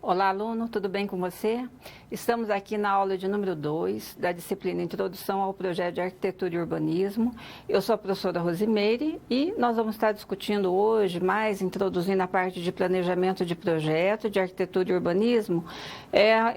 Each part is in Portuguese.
Olá, aluno, tudo bem com você? Estamos aqui na aula de número 2 da disciplina Introdução ao Projeto de Arquitetura e Urbanismo. Eu sou a professora Rosimeire e nós vamos estar discutindo hoje, introduzindo a parte de planejamento de projeto, de arquitetura e urbanismo,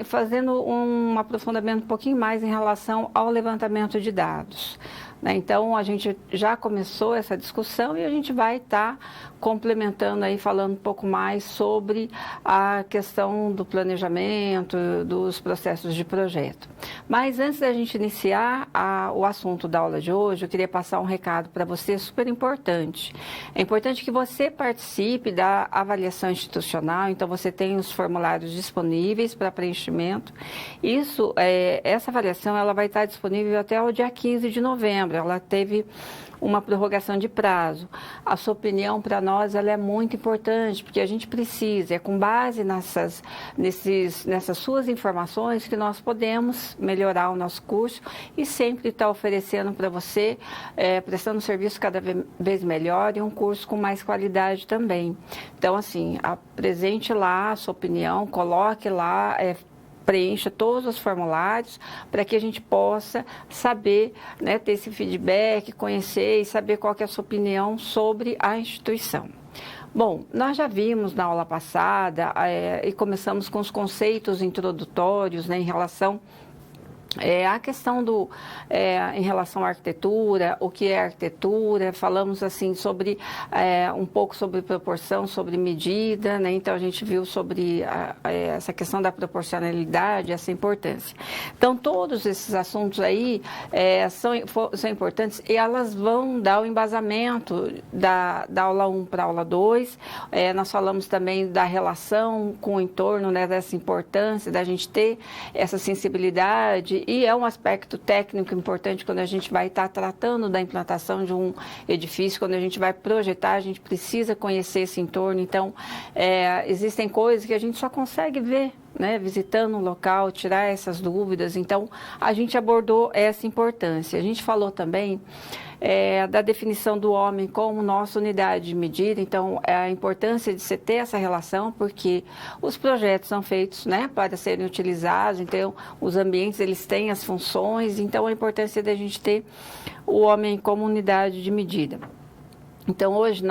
fazendo um aprofundamento um pouquinho mais em relação ao levantamento de dados. Então, a gente já começou essa discussão e a gente vai estar complementando aí, falando um pouco mais sobre a questão do planejamento, dos processos de projeto. Mas antes da gente iniciar o assunto da aula de hoje, eu queria passar um recado para você super importante. É importante que você participe da avaliação institucional, então você tem os formulários disponíveis para preenchimento. Essa avaliação ela vai estar disponível até o dia 15 de novembro. Ela teve uma prorrogação de prazo. A sua opinião para nós ela é muito importante, porque a gente precisa, com base nessas suas informações, que nós podemos melhorar o nosso curso e sempre estar oferecendo para você, prestando um serviço cada vez melhor e um curso com mais qualidade também. Então, assim, apresente lá a sua opinião, coloque lá, preencha todos os formulários para que a gente possa saber, ter esse feedback, conhecer e saber qual que é a sua opinião sobre a instituição. Bom, nós já vimos na aula passada e começamos com os conceitos introdutórios em relação a questão em relação à arquitetura, o que é arquitetura, falamos assim sobre um pouco sobre proporção, sobre medida, então a gente viu sobre essa questão da proporcionalidade, essa importância. Então todos esses assuntos aí são importantes e elas vão dar o embasamento da aula 1 para a aula 2. Nós falamos também da relação com o entorno, dessa importância da gente ter essa sensibilidade. E é um aspecto técnico importante quando a gente vai estar tratando da implantação de um edifício, quando a gente vai projetar, a gente precisa conhecer esse entorno. Então, existem coisas que a gente só consegue ver, visitando o local, tirar essas dúvidas. Então, a gente abordou essa importância. A gente falou também da definição do homem como nossa unidade de medida, então a importância de você ter essa relação, porque os projetos são feitos para serem utilizados, então os ambientes eles têm as funções, então a importância da gente ter o homem como unidade de medida. Então, hoje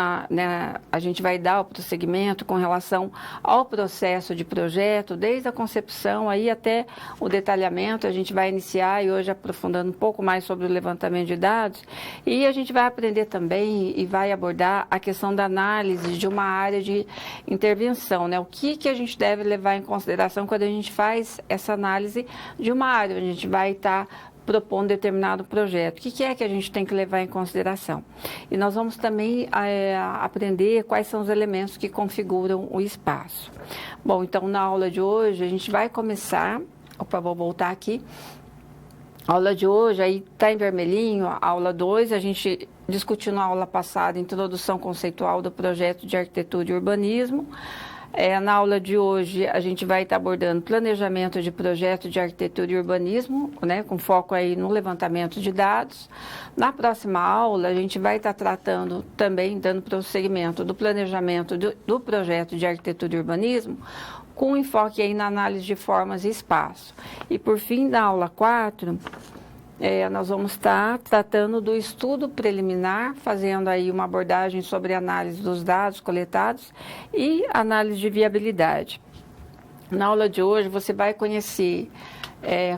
a gente vai dar o prosseguimento com relação ao processo de projeto, desde a concepção aí até o detalhamento. A gente vai iniciar e hoje aprofundando um pouco mais sobre o levantamento de dados. E a gente vai aprender também e vai abordar a questão da análise de uma área de intervenção, O que a gente deve levar em consideração quando a gente faz essa análise de uma área, onde a gente vai estar propondo determinado projeto. O que é que a gente tem que levar em consideração? E nós vamos também aprender quais são os elementos que configuram o espaço. Bom, então na aula de hoje a gente vai começar, vou voltar aqui. A aula de hoje, aí está em vermelhinho, a aula 2, a gente discutiu na aula passada a introdução conceitual do projeto de arquitetura e urbanismo. Na aula de hoje, a gente vai estar abordando planejamento de projeto de arquitetura e urbanismo, com foco aí no levantamento de dados. Na próxima aula, a gente vai estar tratando também, dando prosseguimento do planejamento do projeto de arquitetura e urbanismo, com enfoque aí na análise de formas e espaço. E por fim, na aula 4, nós vamos estar tratando do estudo preliminar, fazendo aí uma abordagem sobre análise dos dados coletados e análise de viabilidade. Na aula de hoje você vai conhecer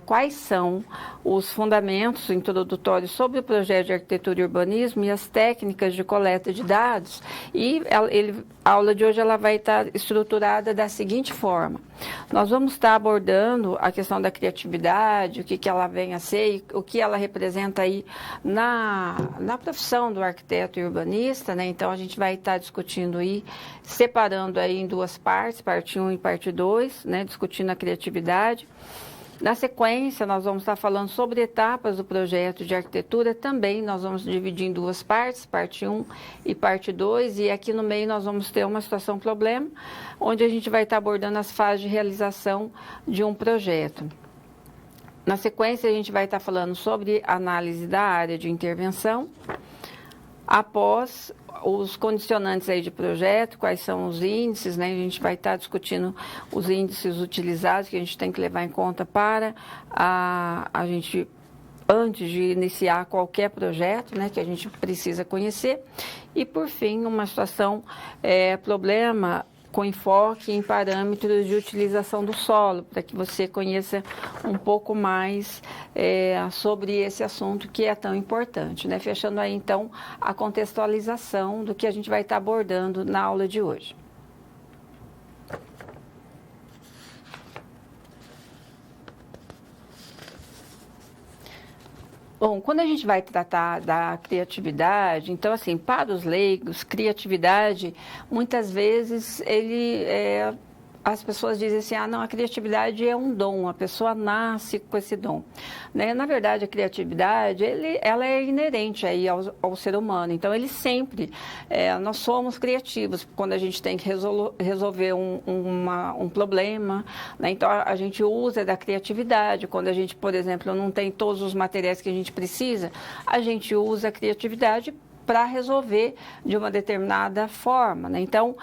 quais são os fundamentos introdutórios sobre o projeto de arquitetura e urbanismo e as técnicas de coleta de dados. E a aula de hoje ela vai estar estruturada da seguinte forma. Nós vamos estar abordando a questão da criatividade, o que ela vem a ser e o que ela representa aí na profissão do arquiteto e urbanista, Então, a gente vai estar discutindo aí, separando aí em duas partes, parte 1 e parte 2, discutindo a criatividade. Na sequência, nós vamos estar falando sobre etapas do projeto de arquitetura. Também nós vamos dividir em duas partes, parte 1 e parte 2. E aqui no meio nós vamos ter uma situação problema, onde a gente vai estar abordando as fases de realização de um projeto. Na sequência, a gente vai estar falando sobre análise da área de intervenção. após os condicionantes aí de projeto, quais são os índices, né? A gente vai estar discutindo os índices utilizados que a gente tem que levar em conta para a gente, antes de iniciar qualquer projeto, né, que a gente precisa conhecer. E, por fim, uma situação, problema com enfoque em parâmetros de utilização do solo, para que você conheça um pouco mais sobre esse assunto que é tão importante, né? Fechando aí, então, a contextualização do que a gente vai estar abordando na aula de hoje. Bom, quando a gente vai tratar da criatividade, então, assim, para os leigos, criatividade, muitas vezes, as pessoas dizem assim, não, a criatividade é um dom, a pessoa nasce com esse dom, né? Na verdade, a criatividade, ela é inerente aí ao ser humano, então ele sempre, nós somos criativos quando a gente tem que resolver um problema, né? Então a gente usa da criatividade, quando a gente, por exemplo, não tem todos os materiais que a gente precisa, a gente usa a criatividade para resolver de uma determinada forma, né? Então,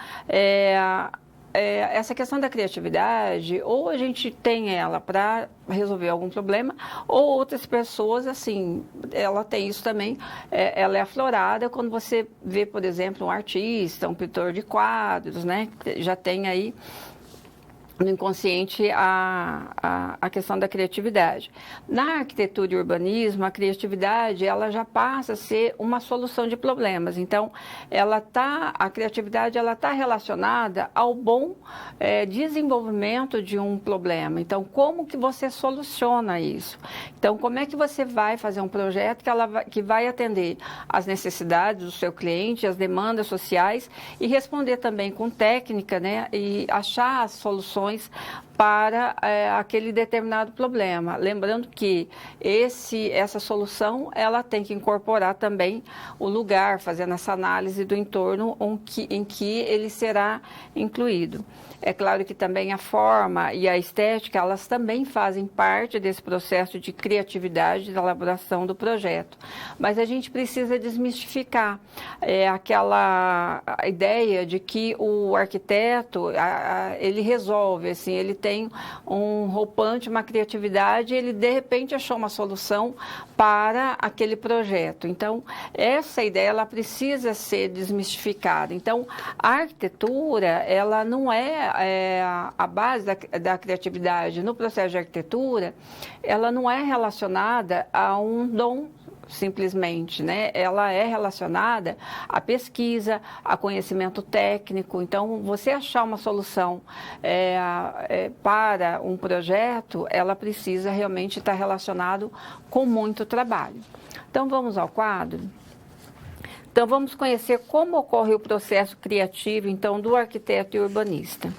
essa questão da criatividade, ou a gente tem ela para resolver algum problema, ou outras pessoas, assim, ela tem isso também, ela é aflorada quando você vê, por exemplo, um artista, um pintor de quadros, né, já tem aí no inconsciente a questão da criatividade. Na arquitetura e urbanismo, a criatividade ela já passa a ser uma solução de problemas. Então, a criatividade ela está relacionada ao bom desenvolvimento de um problema. Então, como que você soluciona isso? Então, como é que você vai fazer um projeto que vai atender às necessidades do seu cliente, às demandas sociais e responder também com técnica, né, e achar as soluções para aquele determinado problema. Lembrando que essa solução ela tem que incorporar também o lugar, fazendo essa análise do entorno em que ele será incluído. É claro que também a forma e a estética, elas também fazem parte desse processo de criatividade da elaboração do projeto. Mas a gente precisa desmistificar aquela ideia de que o arquiteto, ele resolve, assim, ele tem um roupante, uma criatividade, ele de repente achou uma solução para aquele projeto. Então, essa ideia, ela precisa ser desmistificada. Então, a arquitetura, ela não é a base da criatividade. No processo de arquitetura, ela não é relacionada a um dom simplesmente, né? Ela é relacionada à pesquisa, a conhecimento técnico. Então, você achar uma solução para um projeto, ela precisa realmente estar relacionado com muito trabalho. Então, vamos ao quadro. Então, vamos conhecer como ocorre o processo criativo, então, do arquiteto e urbanista.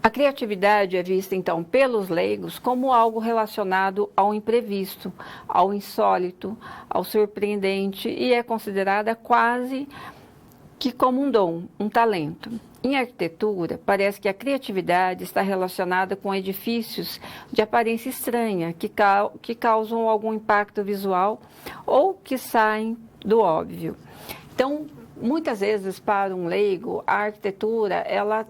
A criatividade é vista, então, pelos leigos como algo relacionado ao imprevisto, ao insólito, ao surpreendente e é considerada quase que como um dom, um talento. Em arquitetura, parece que a criatividade está relacionada com edifícios de aparência estranha, que causam algum impacto visual ou que saem do óbvio. Então, muitas vezes, para um leigo, a arquitetura,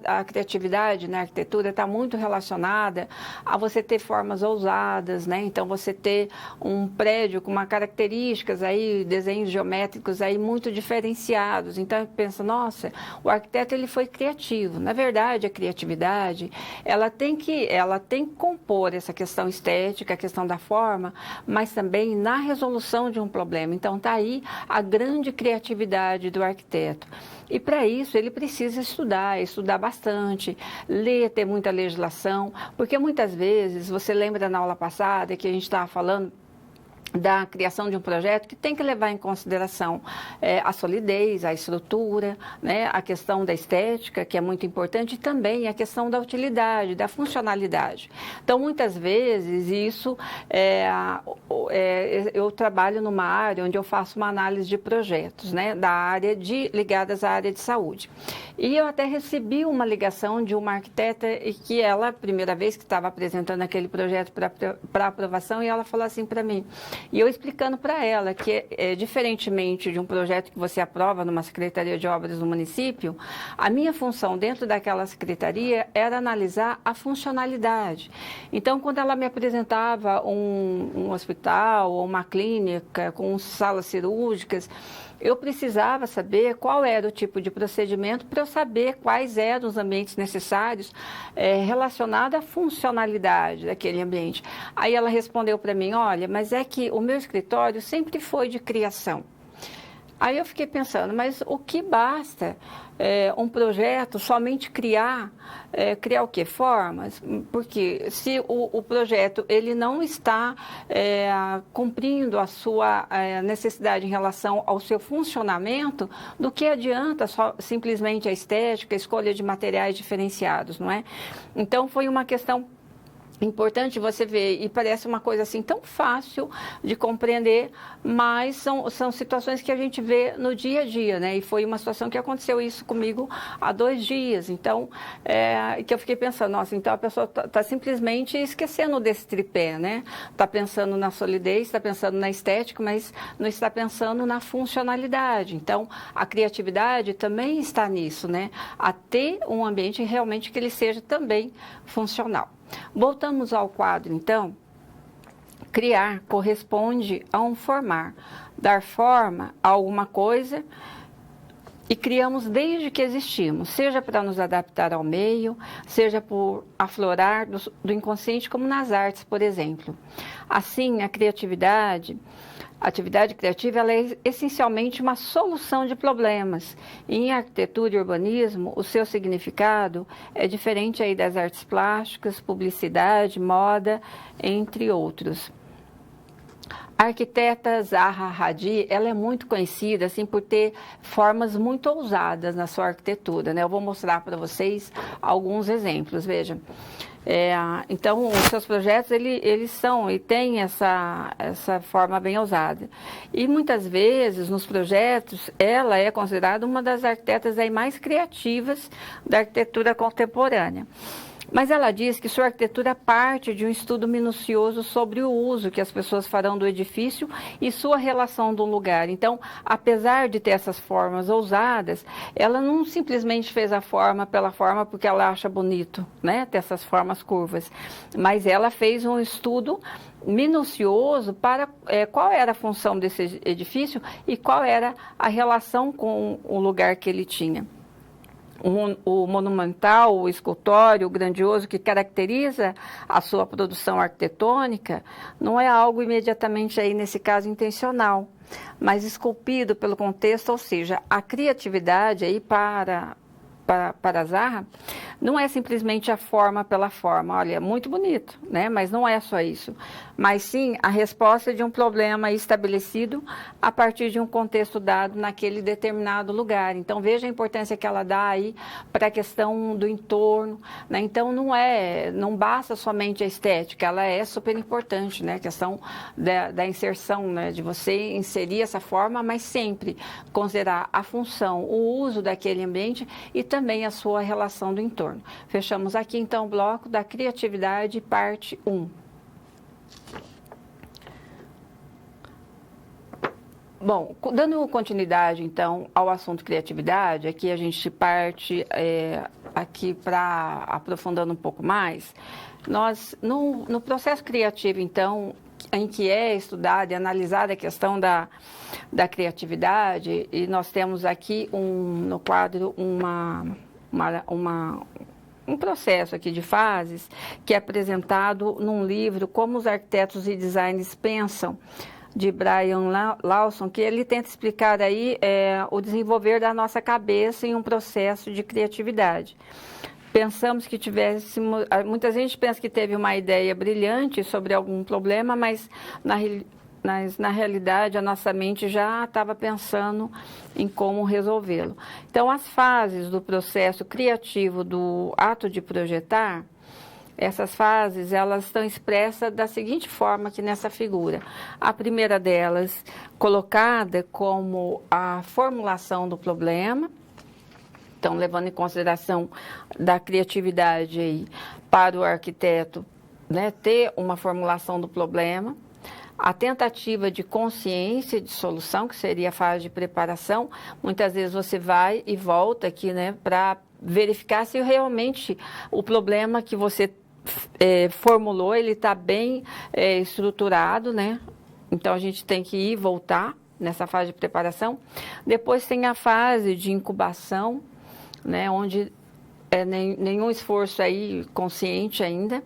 a criatividade na arquitetura está muito relacionada a você ter formas ousadas, né? Então, você ter um prédio com uma características aí, desenhos geométricos aí muito diferenciados. Então, pensa, nossa, o arquiteto ele foi criativo. Na verdade, a criatividade, ela tem que compor essa questão estética, a questão da forma, mas também na resolução de um problema. Então, está aí a grande criatividade do arquiteto. E para isso ele precisa estudar bastante, ler, ter muita legislação, porque muitas vezes, você lembra na aula passada que a gente estava falando da criação de um projeto que tem que levar em consideração a solidez, a estrutura, né, a questão da estética, que é muito importante, e também a questão da utilidade, da funcionalidade. Então, muitas vezes, isso, eu trabalho numa área onde eu faço uma análise de projetos, né, ligadas à área de saúde. E eu até recebi uma ligação de uma arquiteta e que ela, primeira vez que estava apresentando aquele projeto para aprovação, e ela falou assim para mim, E eu explicando para ela que, diferentemente de um projeto que você aprova numa Secretaria de Obras do município, a minha função dentro daquela secretaria era analisar a funcionalidade. Então, quando ela me apresentava um hospital ou uma clínica com salas cirúrgicas, eu precisava saber qual era o tipo de procedimento para eu saber quais eram os ambientes necessários relacionados à funcionalidade daquele ambiente. Aí ela respondeu para mim, olha, mas é que o meu escritório sempre foi de criação. Aí eu fiquei pensando, mas o que basta um projeto somente criar o quê? Formas? Porque se o projeto ele não está cumprindo a sua necessidade em relação ao seu funcionamento, do que adianta simplesmente a estética, a escolha de materiais diferenciados, não é? Então foi uma questão importante você ver, e parece uma coisa assim tão fácil de compreender, mas são situações que a gente vê no dia a dia, né? E foi uma situação que aconteceu isso comigo há 2 dias, então, que eu fiquei pensando, nossa, então a pessoa está simplesmente esquecendo desse tripé, né? Está pensando na solidez, está pensando na estética, mas não está pensando na funcionalidade. Então, a criatividade também está nisso, né? A ter um ambiente realmente que ele seja também funcional. Voltamos ao quadro, então. Criar corresponde a um formar, dar forma a alguma coisa e criamos desde que existimos, seja para nos adaptar ao meio, seja por aflorar do inconsciente, como nas artes, por exemplo. Assim, a atividade criativa ela é essencialmente uma solução de problemas. Em arquitetura e urbanismo, o seu significado é diferente aí das artes plásticas, publicidade, moda, entre outros. A arquiteta Zaha Hadid, ela é muito conhecida assim, por ter formas muito ousadas na sua arquitetura, né? Eu vou mostrar para vocês alguns exemplos, vejam. Então, os seus projetos, eles são e têm essa forma bem ousada. E muitas vezes, nos projetos, ela é considerada uma das arquitetas aí mais criativas da arquitetura contemporânea. Mas ela diz que sua arquitetura parte de um estudo minucioso sobre o uso que as pessoas farão do edifício e sua relação do lugar. Então, apesar de ter essas formas ousadas, ela não simplesmente fez a forma pela forma porque ela acha bonito, né, ter essas formas curvas. Mas ela fez um estudo minucioso para qual era a função desse edifício e qual era a relação com o lugar que ele tinha. O monumental, o escultório, o grandioso que caracteriza a sua produção arquitetônica não é algo imediatamente aí, nesse caso, intencional, mas esculpido pelo contexto, ou seja, a criatividade aí para Zaha não é simplesmente a forma pela forma. Olha, é muito bonito, né? Mas não é só isso. Mas sim a resposta de um problema estabelecido a partir de um contexto dado naquele determinado lugar. Então, veja a importância que ela dá aí para a questão do entorno, né? Então, não basta somente a estética, ela é super importante, né? A questão da inserção, né? De você inserir essa forma, mas sempre considerar a função, o uso daquele ambiente e também a sua relação do entorno. Fechamos aqui, então, o bloco da criatividade, parte 1. Bom, dando continuidade, então, ao assunto criatividade, aqui a gente parte aqui para aprofundando um pouco mais. Nós, no processo criativo, então, em que é estudada e analisada a questão da criatividade, e nós temos aqui no quadro um processo aqui de fases que é apresentado num livro Como os Arquitetos e Designers Pensam, de Brian Lawson, que ele tenta explicar aí o desenvolver da nossa cabeça em um processo de criatividade. Pensamos que muita gente pensa que teve uma ideia brilhante sobre algum problema, mas na realidade a nossa mente já estava pensando em como resolvê-lo. Então, as fases do processo criativo do ato de projetar, essas fases, elas estão expressas da seguinte forma aqui nessa figura. A primeira delas, colocada como a formulação do problema. Então, levando em consideração da criatividade aí, para o arquiteto, né, ter uma formulação do problema. a tentativa de consciência de solução, que seria a fase de preparação. Muitas vezes você vai e volta aqui, né, para verificar se realmente o problema que você formulou, ele está bem estruturado, né? Então, a gente tem que ir e voltar nessa fase de preparação. Depois tem a fase de incubação, né, onde nenhum esforço aí consciente ainda.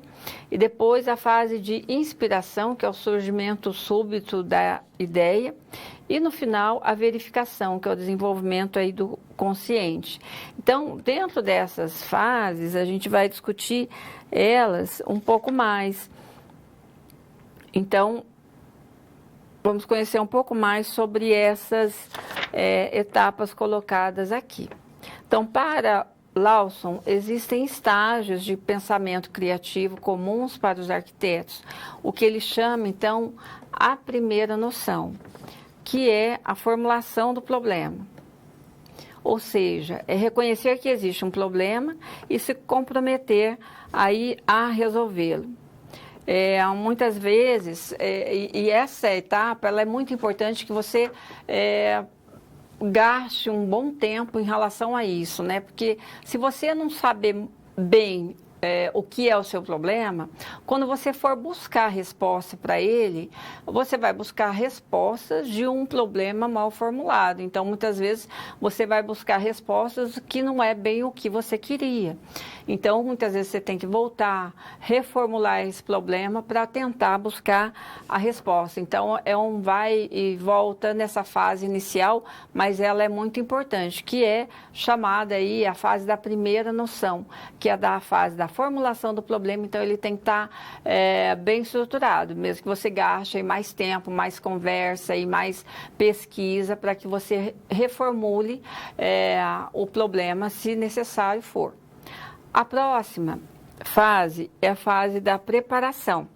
E depois a fase de inspiração, que é o surgimento súbito da ideia. E no final, a verificação, que é o desenvolvimento aí do consciente. Então, dentro dessas fases, a gente vai discutir elas um pouco mais. Então, vamos conhecer um pouco mais sobre essas etapas colocadas aqui. Então, para Lawson, existem estágios de pensamento criativo comuns para os arquitetos, o que ele chama, então, a primeira noção, que é a formulação do problema. Ou seja, é reconhecer que existe um problema e se comprometer aí a resolvê-lo. Muitas vezes, e essa etapa ela é muito importante, que você gaste um bom tempo em relação a isso, né? Porque se você não saber bem o que é o seu problema, quando você for buscar resposta para ele, você vai buscar respostas de um problema mal formulado. Então, muitas vezes, você vai buscar respostas que não é bem o que você queria. Então, muitas vezes, você tem que voltar, reformular esse problema para tentar buscar a resposta. Então, é um vai e volta nessa fase inicial, mas ela é muito importante, que é chamada aí a fase da primeira noção, que é da fase da formulação do problema. Então, ele tem que estar bem estruturado, mesmo que você gaste aí mais tempo, mais conversa e mais pesquisa para que você reformule o problema, se necessário for. A próxima fase é a fase da preparação,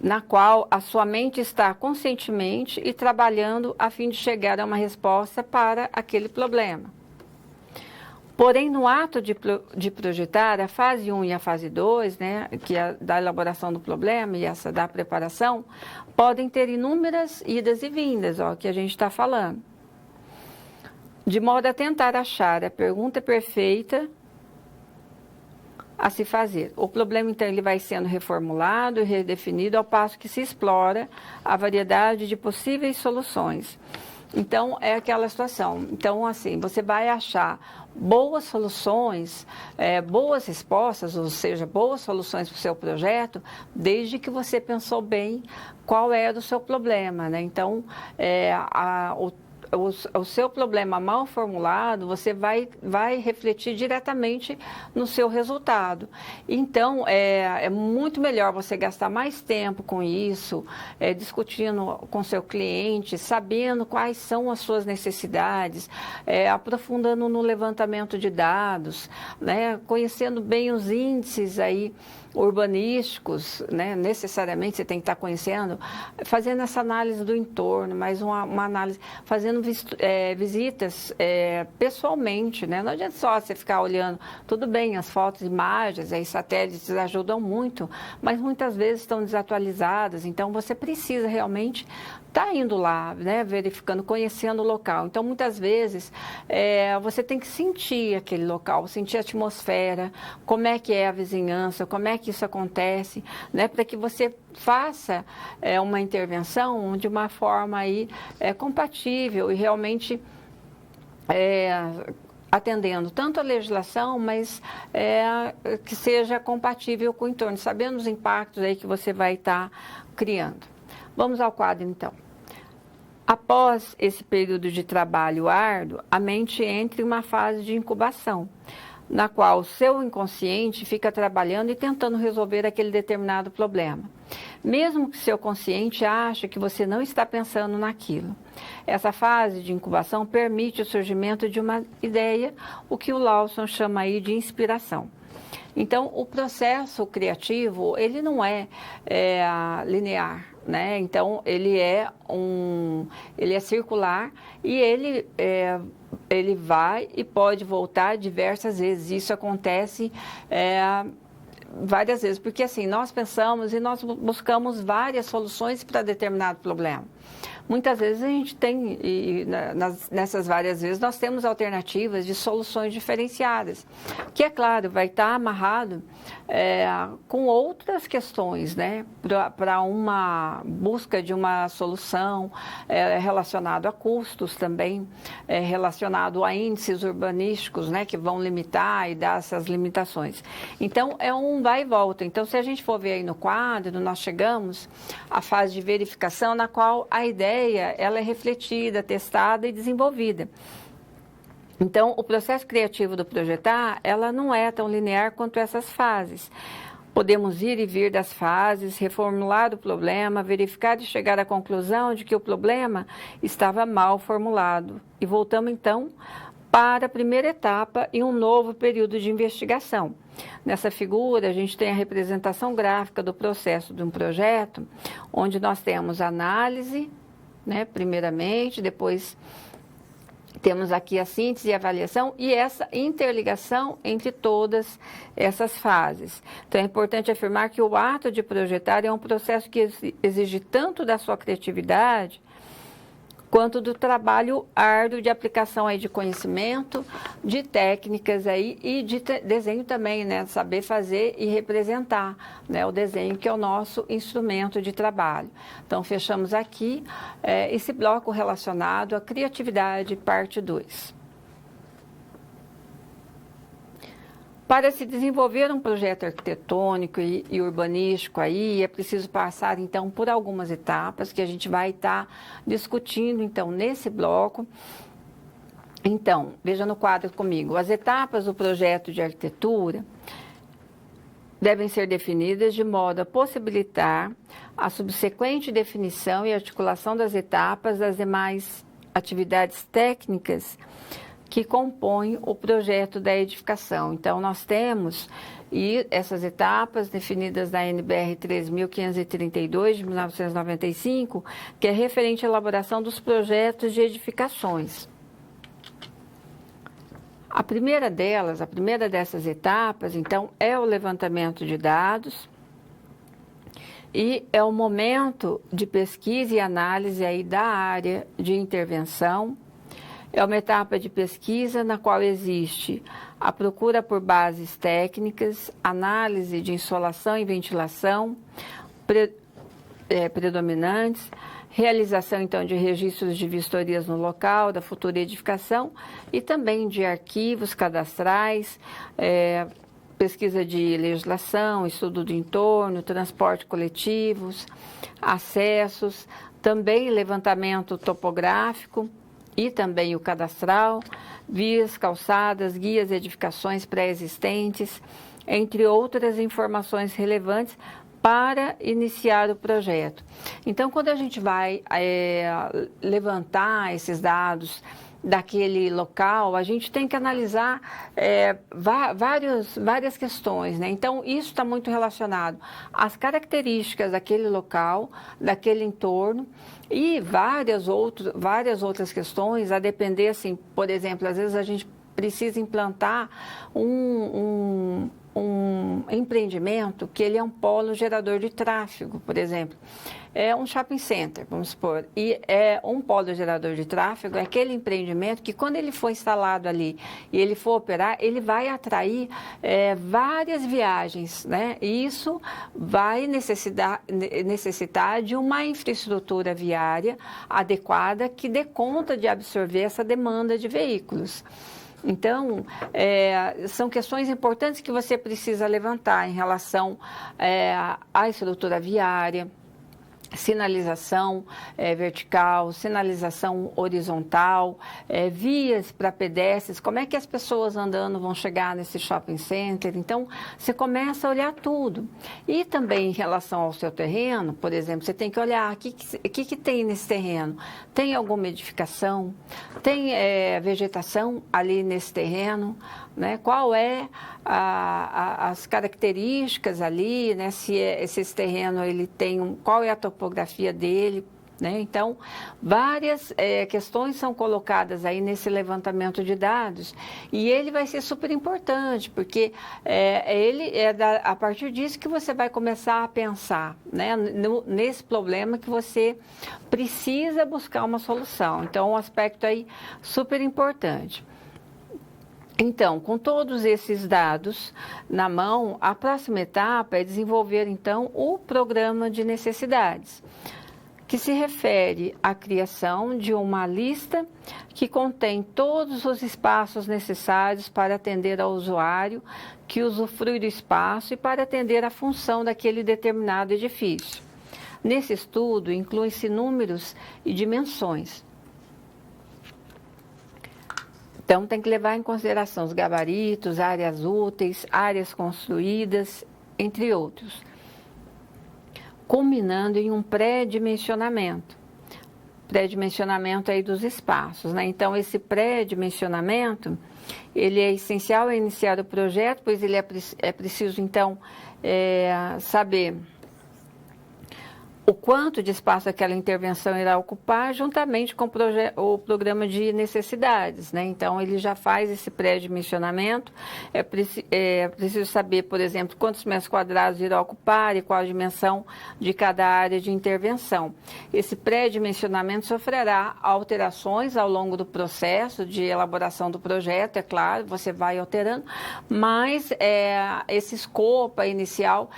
na qual a sua mente está conscientemente e trabalhando a fim de chegar a uma resposta para aquele problema. Porém, no ato de projetar, a fase 1 e a fase 2, né, que é da elaboração do problema e essa da preparação, podem ter inúmeras idas e vindas, que a gente está falando, de modo a tentar achar a pergunta perfeita a se fazer. O problema, então, ele vai sendo reformulado e redefinido ao passo que se explora a variedade de possíveis soluções. Então, é aquela situação. Então, assim, você vai achar boas soluções, boas respostas, ou seja, boas soluções para o seu projeto, desde que você pensou bem qual era o seu problema, né? Então, o seu problema mal formulado, você vai refletir diretamente no seu resultado. Então, é muito melhor você gastar mais tempo com isso, discutindo com seu cliente, sabendo quais são as suas necessidades, aprofundando no levantamento de dados, né, conhecendo bem os índices aí urbanísticos, né? Necessariamente você tem que estar conhecendo, fazendo essa análise do entorno, mais uma análise, fazendo visitas pessoalmente, né? Não adianta só você ficar olhando, tudo bem, as fotos, imagens, aí satélites ajudam muito, mas muitas vezes estão desatualizadas, então você precisa realmente estar indo lá, né? Verificando, conhecendo o local. Então, muitas vezes, você tem que sentir aquele local, sentir a atmosfera, como é que é a vizinhança, como é que isso acontece, né? Para que você faça uma intervenção de uma forma aí compatível e realmente atendendo tanto a legislação, mas que seja compatível com o entorno, sabendo os impactos aí que você vai estar criando. Vamos ao quadro, então. Após esse período de trabalho árduo, a mente entra em uma fase de incubação, na qual o seu inconsciente fica trabalhando e tentando resolver aquele determinado problema, mesmo que seu consciente ache que você não está pensando naquilo. Essa fase de incubação permite o surgimento de uma ideia, o que o Lawson chama aí de inspiração. Então, o processo criativo, ele não é linear, né? Então, ele é circular e ele vai e pode voltar diversas vezes. Isso acontece várias vezes, porque assim, nós pensamos e nós buscamos várias soluções para determinado problema. Muitas vezes a gente tem, nessas várias vezes, nós temos alternativas de soluções diferenciadas, que, é claro, vai estar amarrado com outras questões, né, para uma busca de uma solução relacionado a custos também, relacionado a índices urbanísticos, né, que vão limitar e dar essas limitações. Então, é um vai e volta. Então, se a gente for ver aí no quadro, nós chegamos à fase de verificação, na qual a ideia ela é refletida, testada e desenvolvida. Então, o processo criativo do projetar, ela não é tão linear quanto essas fases. Podemos ir e vir das fases, reformular o problema, verificar e chegar à conclusão de que o problema estava mal formulado. E voltamos, então, para a primeira etapa e um novo período de investigação. Nessa figura, a gente tem a representação gráfica do processo de um projeto, onde nós temos análise, né, primeiramente, depois temos aqui a síntese e avaliação e essa interligação entre todas essas fases. Então, é importante afirmar que o ato de projetar é um processo que exige tanto da sua criatividade quanto do trabalho árduo de aplicação aí de conhecimento, de técnicas aí e de desenho também, né? Saber fazer e representar, né? O desenho, que é o nosso instrumento de trabalho. Então, fechamos aqui esse bloco relacionado à criatividade, parte 2. Para se desenvolver um projeto arquitetônico e urbanístico aí, é preciso passar, então, por algumas etapas que a gente vai estar discutindo, então, nesse bloco. Então, veja no quadro comigo, as etapas do projeto de arquitetura devem ser definidas de modo a possibilitar a subsequente definição e articulação das etapas das demais atividades técnicas que compõem o projeto da edificação. Então, nós temos essas etapas definidas na NBR 3.532, de 1995, que é referente à elaboração dos projetos de edificações. A primeira dessas etapas, então, é o levantamento de dados e é o momento de pesquisa e análise aí da área de intervenção. É uma etapa de pesquisa na qual existe a procura por bases técnicas, análise de insolação e ventilação predominantes, realização, então, de registros de vistorias no local da futura edificação e também de arquivos cadastrais, pesquisa de legislação, estudo do entorno, transporte coletivos, acessos, também levantamento topográfico, e também o cadastral, vias, calçadas, guias, edificações pré-existentes, entre outras informações relevantes para iniciar o projeto. Então, quando a gente vai levantar esses dados daquele local, a gente tem que analisar várias questões, né? Então, isso está muito relacionado às características daquele local, daquele entorno, e várias outras questões, a depender, assim, por exemplo, às vezes a gente precisa implantar um empreendimento que ele é um polo gerador de tráfego, por exemplo. É um shopping center, vamos supor, e é um polo gerador de tráfego, é aquele empreendimento que, quando ele for instalado ali e ele for operar, ele vai atrair várias viagens, né? E isso vai necessitar de uma infraestrutura viária adequada que dê conta de absorver essa demanda de veículos. Então, são questões importantes que você precisa levantar em relação à estrutura viária, sinalização vertical, sinalização horizontal, vias para pedestres, como é que as pessoas andando vão chegar nesse shopping center. Então, você começa a olhar tudo. E também em relação ao seu terreno, por exemplo, você tem que olhar o que tem nesse terreno. Tem alguma edificação? Tem vegetação ali nesse terreno? Né? Qual as características ali, né? Se esse terreno ele tem qual é a topografia dele, né? Então, várias questões são colocadas aí nesse levantamento de dados e ele vai ser super importante, porque a partir disso que você vai começar a pensar, né, nesse problema que você precisa buscar uma solução. Então, um aspecto aí super importante. Então, com todos esses dados na mão, a próxima etapa é desenvolver, então, o programa de necessidades, que se refere à criação de uma lista que contém todos os espaços necessários para atender ao usuário que usufrui do espaço e para atender à função daquele determinado edifício. Nesse estudo, incluem-se números e dimensões. Então, tem que levar em consideração os gabaritos, áreas úteis, áreas construídas, entre outros, culminando em um pré-dimensionamento aí dos espaços, né? Então, esse pré-dimensionamento, ele é essencial a iniciar o projeto, pois ele é preciso, então, saber o quanto de espaço aquela intervenção irá ocupar, juntamente com o programa de necessidades, né? Então, ele já faz esse pré-dimensionamento. É preciso saber, por exemplo, quantos metros quadrados irá ocupar e qual a dimensão de cada área de intervenção. Esse pré-dimensionamento sofrerá alterações ao longo do processo de elaboração do projeto, é claro, você vai alterando, mas esse escopo inicial,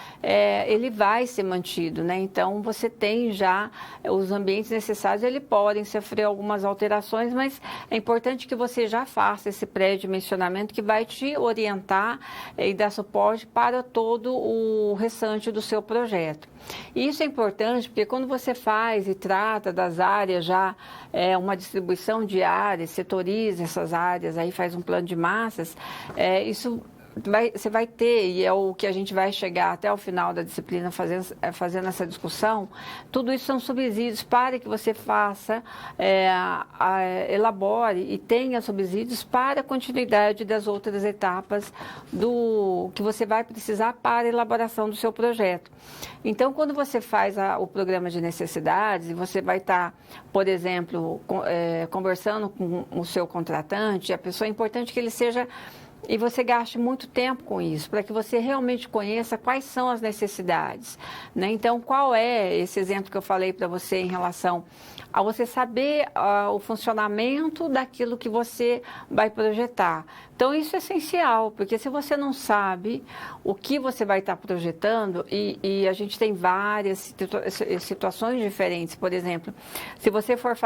ele vai ser mantido, né? Então, você tem já os ambientes necessários, eles podem sofrer algumas alterações, mas é importante que você já faça esse pré-dimensionamento que vai te orientar e dar suporte para todo o restante do seu projeto. E isso é importante porque quando você faz e trata das áreas já, uma distribuição de áreas, setoriza essas áreas, aí faz um plano de massas, você vai ter, e é o que a gente vai chegar até o final da disciplina fazendo essa discussão, tudo isso são subsídios para que você faça, elabore e tenha subsídios para a continuidade das outras etapas que você vai precisar para a elaboração do seu projeto. Então, quando você faz o programa de necessidades, e você vai estar, por exemplo, conversando com o seu contratante, a pessoa é importante que ele seja... E você gaste muito tempo com isso, para que você realmente conheça quais são as necessidades, né? Então, qual é esse exemplo que eu falei para você em relação a você saber o funcionamento daquilo que você vai projetar. Então, isso é essencial, porque se você não sabe o que você vai estar projetando, e a gente tem várias situações diferentes, por exemplo, se você for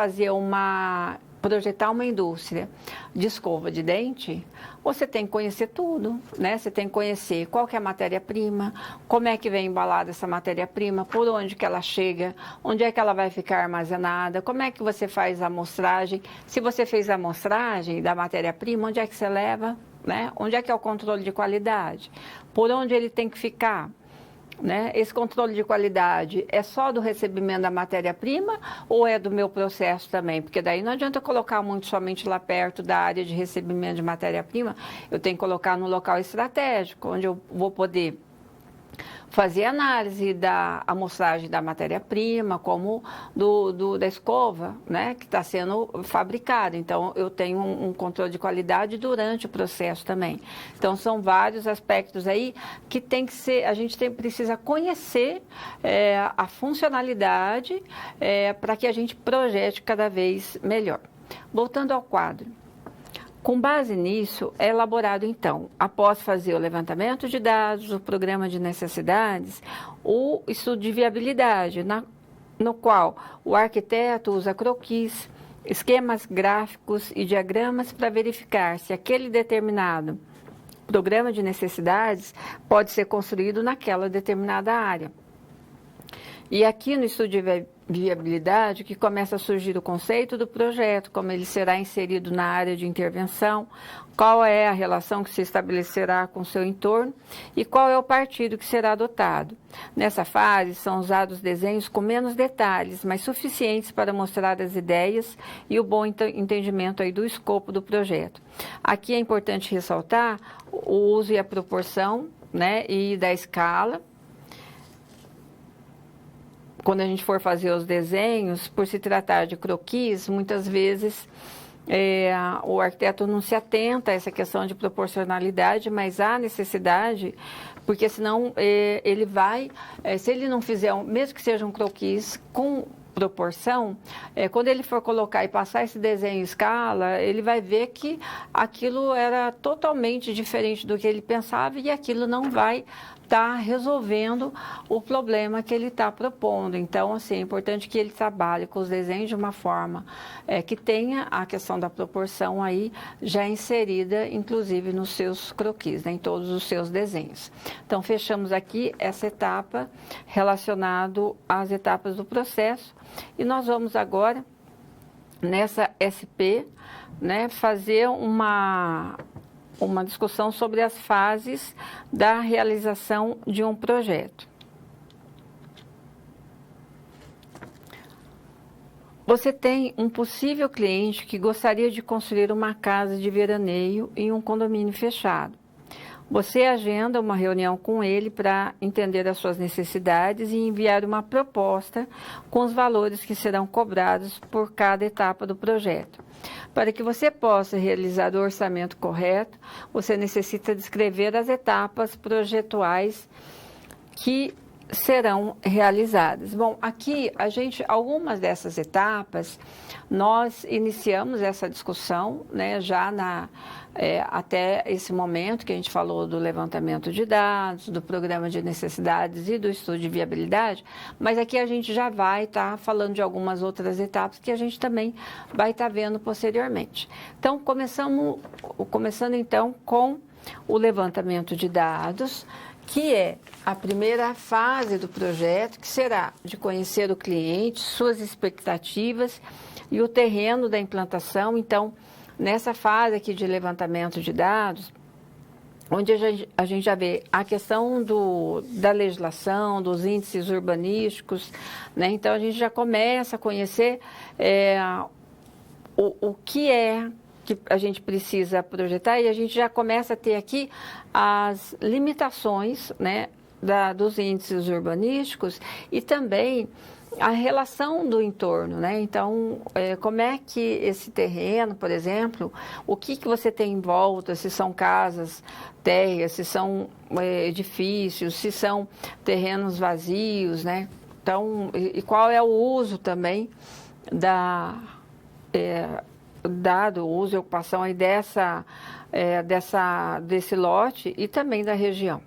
projetar uma indústria de escova de dente, você tem que conhecer tudo, né? Você tem que conhecer qual que é a matéria-prima, como é que vem embalada essa matéria-prima, por onde que ela chega, onde é que ela vai ficar armazenada, como é que você faz a amostragem, se você fez a amostragem da matéria-prima, onde é que você leva, né? Onde é que é o controle de qualidade, por onde ele tem que ficar, né? Esse controle de qualidade é só do recebimento da matéria-prima ou é do meu processo também? Porque daí não adianta eu colocar muito somente lá perto da área de recebimento de matéria-prima, eu tenho que colocar no local estratégico, onde eu vou poder fazer análise da amostragem da matéria-prima, como da escova, né, que está sendo fabricada. Então, eu tenho um controle de qualidade durante o processo também. Então, são vários aspectos aí que tem que ser, a gente precisa conhecer a funcionalidade para que a gente projete cada vez melhor. Voltando ao quadro. Com base nisso, é elaborado, então, após fazer o levantamento de dados, o programa de necessidades, o estudo de viabilidade, no qual o arquiteto usa croquis, esquemas gráficos e diagramas para verificar se aquele determinado programa de necessidades pode ser construído naquela determinada área. E aqui no estudo de viabilidade que começa a surgir o conceito do projeto, como ele será inserido na área de intervenção, qual é a relação que se estabelecerá com o seu entorno e qual é o partido que será adotado. Nessa fase são usados desenhos com menos detalhes, mas suficientes para mostrar as ideias e o bom entendimento aí do escopo do projeto. Aqui é importante ressaltar o uso e a proporção, né, e da escala, quando a gente for fazer os desenhos, por se tratar de croquis, muitas vezes o arquiteto não se atenta a essa questão de proporcionalidade, mas há necessidade, porque senão ele vai, se ele não fizer, mesmo que seja um croquis com proporção, quando ele for colocar e passar esse desenho em escala, ele vai ver que aquilo era totalmente diferente do que ele pensava e aquilo não vai estar resolvendo o problema que ele está propondo. Então, assim, é importante que ele trabalhe com os desenhos de uma forma que tenha a questão da proporção aí já inserida, inclusive nos seus croquis, né, em todos os seus desenhos. Então, fechamos aqui essa etapa relacionada às etapas do processo e nós vamos agora, nessa SP, né, fazer uma discussão sobre as fases da realização de um projeto. Você tem um possível cliente que gostaria de construir uma casa de veraneio em um condomínio fechado. Você agenda uma reunião com ele para entender as suas necessidades e enviar uma proposta com os valores que serão cobrados por cada etapa do projeto. Para que você possa realizar o orçamento correto, você necessita descrever as etapas projetuais que serão realizadas. Bom, aqui algumas dessas etapas, nós iniciamos essa discussão, né, já até esse momento que a gente falou do levantamento de dados, do programa de necessidades e do estudo de viabilidade, mas aqui a gente já vai estar falando de algumas outras etapas que a gente também vai estar vendo posteriormente. Então, começando então com o levantamento de dados, que é a primeira fase do projeto, que será de conhecer o cliente, suas expectativas e o terreno da implantação. Então, nessa fase aqui de levantamento de dados, onde a gente já vê a questão da legislação, dos índices urbanísticos, né? Então, a gente já começa a conhecer o que a gente precisa projetar e a gente já começa a ter aqui as limitações, né, dos índices urbanísticos e também a relação do entorno, né? Então, como é que esse terreno, por exemplo, o que você tem em volta, se são casas, térreas, se são edifícios, se são terrenos vazios, né? Então, e qual é o uso também dado o uso e ocupação aí desse lote e também da região.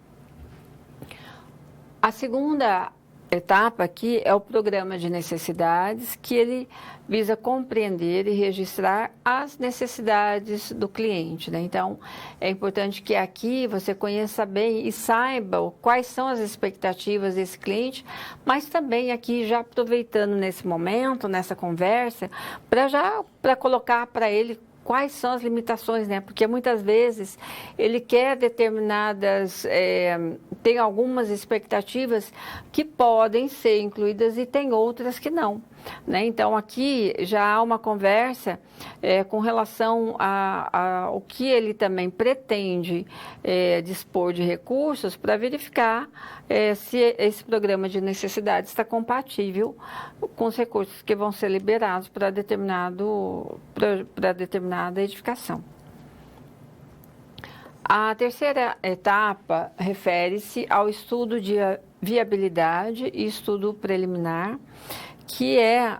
A segunda etapa aqui é o programa de necessidades, que ele visa compreender e registrar as necessidades do cliente, né? Então, é importante que aqui você conheça bem e saiba quais são as expectativas desse cliente, mas também aqui já aproveitando nesse momento, nessa conversa, para colocar para ele quais são as limitações, né? Porque muitas vezes ele quer tem algumas expectativas que podem ser incluídas e tem outras que não, né? Então, aqui já há uma conversa com relação ao que ele também pretende dispor de recursos para verificar se esse programa de necessidades está compatível com os recursos que vão ser liberados para determinada edificação. A terceira etapa refere-se ao estudo de viabilidade e estudo preliminar, que é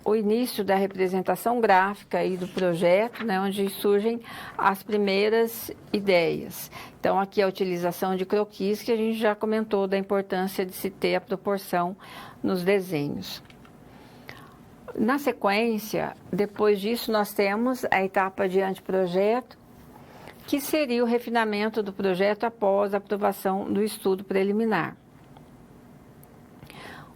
o início da representação gráfica aí do projeto, né, onde surgem as primeiras ideias. Então, aqui a utilização de croquis, que a gente já comentou da importância de se ter a proporção nos desenhos. Na sequência, depois disso, nós temos a etapa de anteprojeto, que seria o refinamento do projeto após a aprovação do estudo preliminar.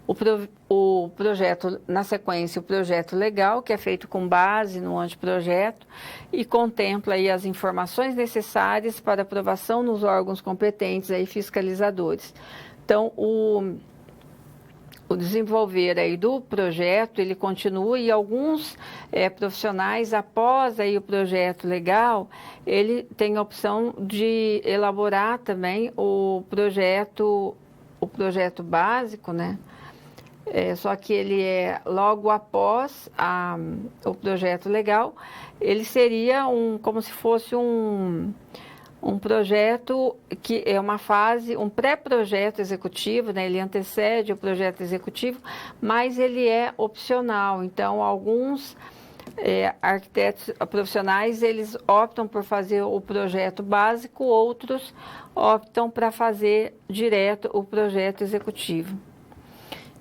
O projeto, na sequência, o projeto legal, que é feito com base no anteprojeto e contempla aí as informações necessárias para aprovação nos órgãos competentes aí fiscalizadores. Então, o desenvolver aí do projeto, ele continua e alguns profissionais, após aí o projeto legal, ele tem a opção de elaborar também o projeto básico, né? só que ele é logo após o projeto legal, ele seria como se fosse um projeto que é uma fase, um pré-projeto executivo, né? Ele antecede o projeto executivo, mas ele é opcional. Então, alguns arquitetos profissionais, eles optam por fazer o projeto básico, outros optam para fazer direto o projeto executivo.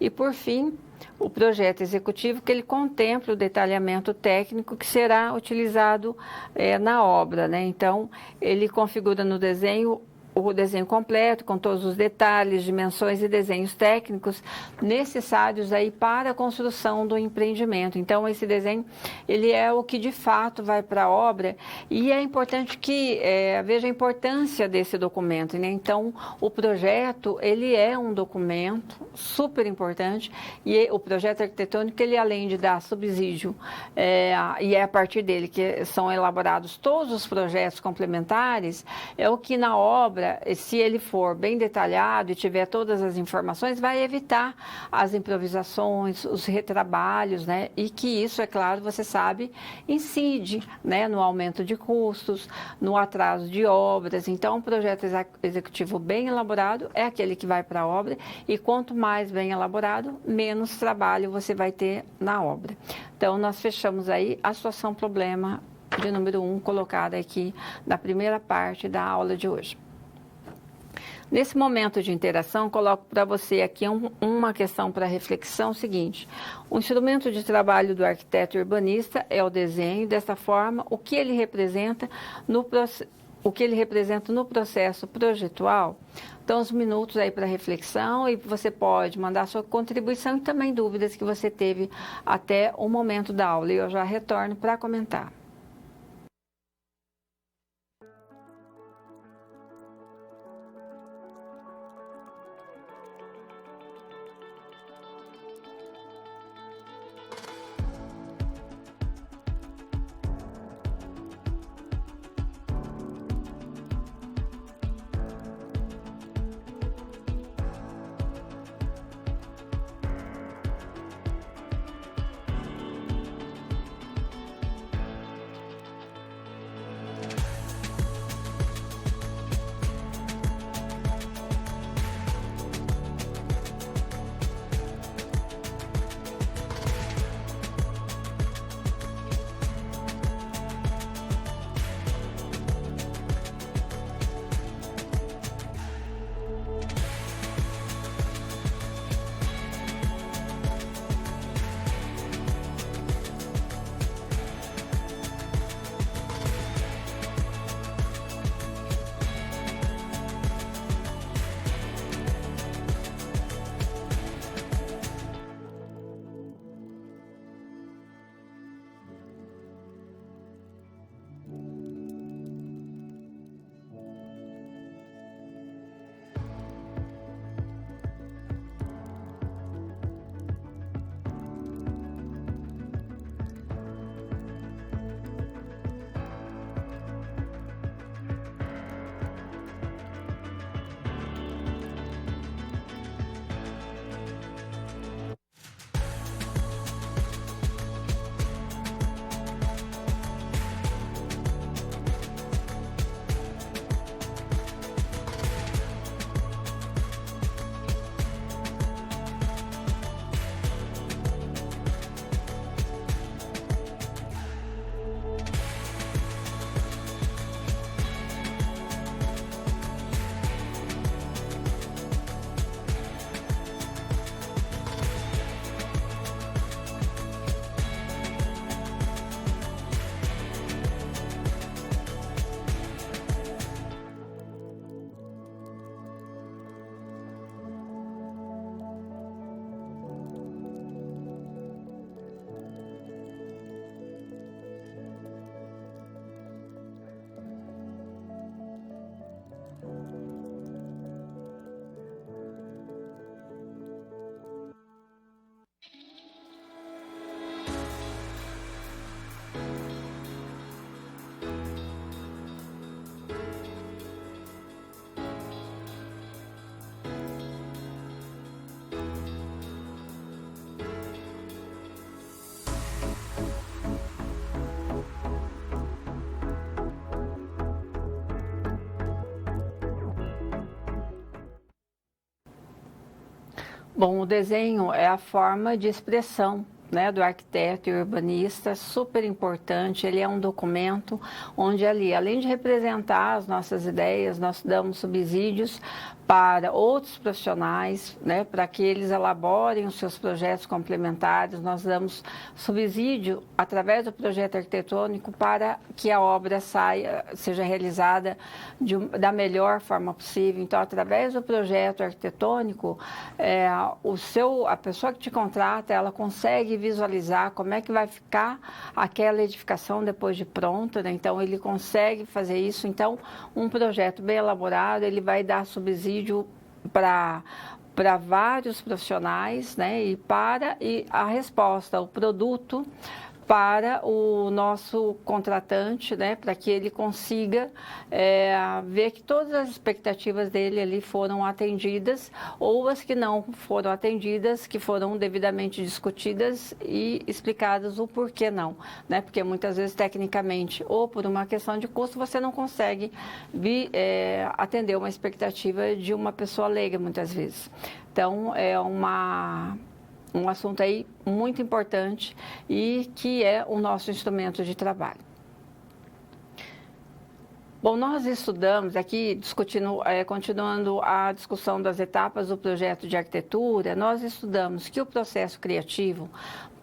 E, por fim, o projeto executivo, que ele contempla o detalhamento técnico que será utilizado na obra, né? Então, ele configura no desenho o desenho completo, com todos os detalhes, dimensões e desenhos técnicos necessários aí para a construção do empreendimento. Então, esse desenho, ele é o que de fato vai para a obra, e é importante que veja a importância desse documento, né? Então, o projeto, ele é um documento super importante, e o projeto arquitetônico, ele além de dar subsídio, e é a partir dele que são elaborados todos os projetos complementares, é o que na obra, se ele for bem detalhado e tiver todas as informações, vai evitar as improvisações, os retrabalhos, né? E que isso, é claro, você sabe, incide, né, no aumento de custos, no atraso de obras. Então, um projeto executivo bem elaborado é aquele que vai para a obra, e quanto mais bem elaborado, menos trabalho você vai ter na obra. Então, nós fechamos aí a situação problema de número 1, colocada aqui na primeira parte da aula de hoje. Nesse momento de interação, coloco para você aqui uma questão para reflexão seguinte. O instrumento de trabalho do arquiteto urbanista é o desenho. Dessa forma, o que ele representa no processo projetual? Então, os minutos aí para reflexão, e você pode mandar sua contribuição e também dúvidas que você teve até o momento da aula. E eu já retorno para comentar. Bom, o desenho é a forma de expressão, né, do arquiteto e urbanista, super importante. Ele é um documento onde ali, além de representar as nossas ideias, nós damos subsídios para outros profissionais, né, para que eles elaborem os seus projetos complementares. Nós damos subsídio através do projeto arquitetônico para que a obra seja realizada da melhor forma possível. Então, através do projeto arquitetônico, a pessoa que te contrata, ela consegue visualizar como é que vai ficar aquela edificação depois de pronta, né? Então, ele consegue fazer isso. Então, um projeto bem elaborado, ele vai dar subsídio para vários profissionais, né? E a resposta, o produto para o nosso contratante, né, para que ele consiga ver que todas as expectativas dele ali foram atendidas, ou as que não foram atendidas, que foram devidamente discutidas e explicadas o porquê não, né, porque muitas vezes tecnicamente ou por uma questão de custo você não consegue atender uma expectativa de uma pessoa leiga muitas vezes. Então é um assunto aí muito importante e que é o nosso instrumento de trabalho. Bom, nós estudamos aqui, continuando a discussão das etapas do projeto de arquitetura, nós estudamos que o processo criativo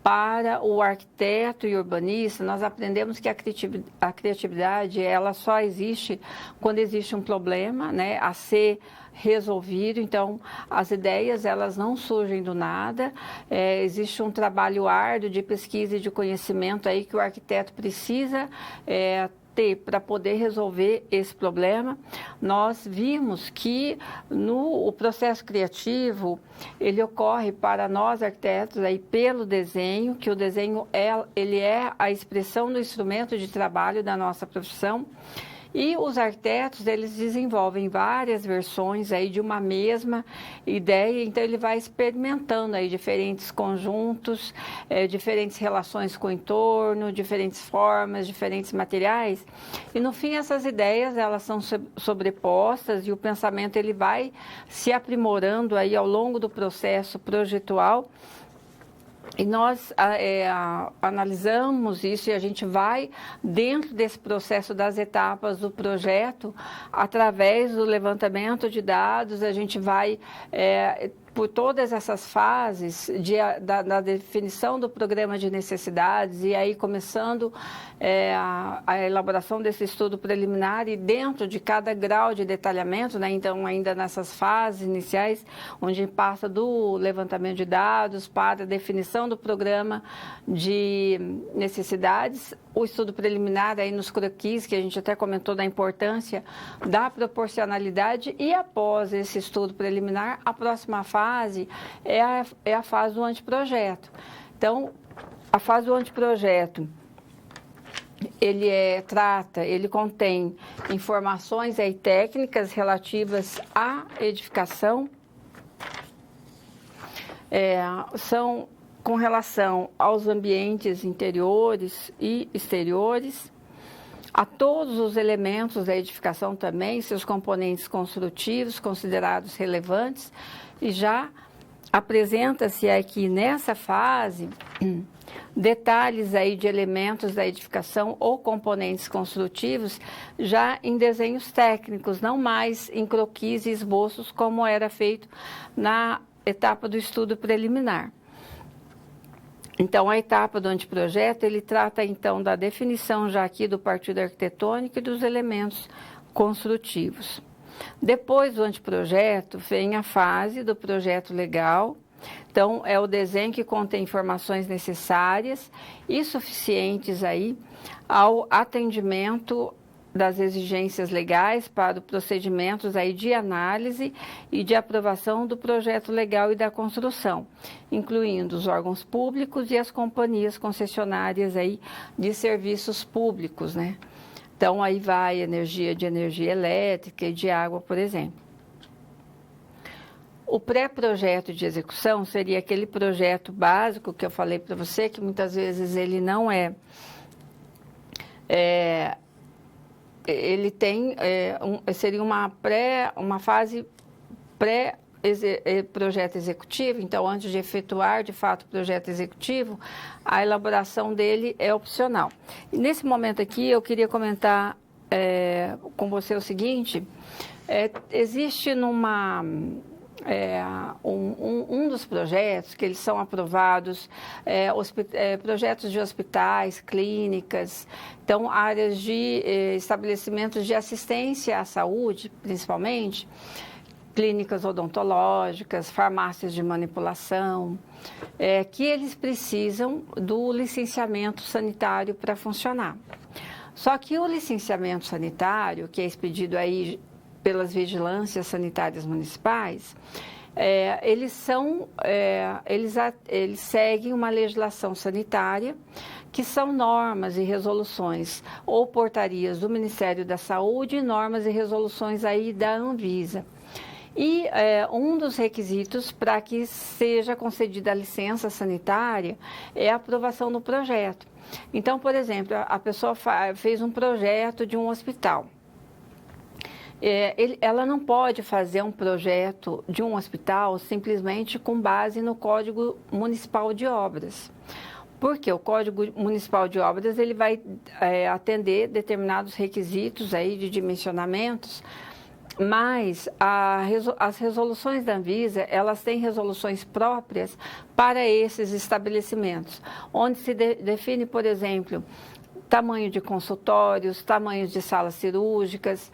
para o arquiteto e urbanista, nós aprendemos que a criatividade ela só existe quando existe um problema, né, a ser resolvido. Então, as ideias elas não surgem do nada, existe um trabalho árduo de pesquisa e de conhecimento aí que o arquiteto precisa ter para poder resolver esse problema. Nós vimos que o processo criativo ele ocorre para nós arquitetos aí pelo desenho, que o desenho ele é a expressão do instrumento de trabalho da nossa profissão. E os arquitetos, eles desenvolvem várias versões aí de uma mesma ideia, então ele vai experimentando aí diferentes conjuntos, diferentes relações com o entorno, diferentes formas, diferentes materiais. E no fim essas ideias, elas são sobrepostas e o pensamento ele vai se aprimorando aí ao longo do processo projetual. E nós analisamos isso e a gente vai dentro desse processo das etapas do projeto, através do levantamento de dados, a gente vai por todas essas fases da definição do programa de necessidades e aí começando a elaboração desse estudo preliminar e dentro de cada grau de detalhamento, né? Então ainda nessas fases iniciais, onde passa do levantamento de dados para a definição do programa de necessidades, o estudo preliminar aí nos croquis, que a gente até comentou da importância da proporcionalidade, e após esse estudo preliminar, a próxima fase é a fase do anteprojeto. Então, a fase do anteprojeto, ele contém informações aí técnicas relativas à edificação, são com relação aos ambientes interiores e exteriores, a todos os elementos da edificação também, seus componentes construtivos considerados relevantes, e já apresenta-se aqui nessa fase detalhes aí de elementos da edificação ou componentes construtivos já em desenhos técnicos, não mais em croquis e esboços como era feito na etapa do estudo preliminar. Então, a etapa do anteprojeto, ele trata então da definição já aqui do partido arquitetônico e dos elementos construtivos. Depois do anteprojeto, vem a fase do projeto legal. Então, é o desenho que contém informações necessárias e suficientes aí ao atendimento das exigências legais para os procedimentos aí de análise e de aprovação do projeto legal e da construção, incluindo os órgãos públicos e as companhias concessionárias aí de serviços públicos, né? Então, aí vai de energia elétrica e de água, por exemplo. O pré-projeto de execução seria aquele projeto básico que eu falei para você, que muitas vezes ele não ele tem, seria uma fase projeto executivo, então antes de efetuar de fato o projeto executivo, a elaboração dele é opcional. E nesse momento aqui eu queria comentar com você o seguinte, existe um dos projetos que eles são aprovados, projetos de hospitais, clínicas, então áreas de estabelecimentos de assistência à saúde, principalmente, clínicas odontológicas, farmácias de manipulação, que eles precisam do licenciamento sanitário para funcionar. Só que o licenciamento sanitário, que é expedido aí pelas vigilâncias sanitárias municipais, eles seguem uma legislação sanitária, que são normas e resoluções ou portarias do Ministério da Saúde e normas e resoluções aí da Anvisa. E um dos requisitos para que seja concedida a licença sanitária é a aprovação do projeto. Então, por exemplo, a pessoa fez um projeto de um hospital. Ela não pode fazer um projeto de um hospital simplesmente com base no Código Municipal de Obras. Porque o Código Municipal de Obras ele vai atender determinados requisitos aí de dimensionamentos, mas as resoluções da Anvisa, elas têm resoluções próprias para esses estabelecimentos, onde se define, por exemplo, tamanho de consultórios, tamanhos de salas cirúrgicas,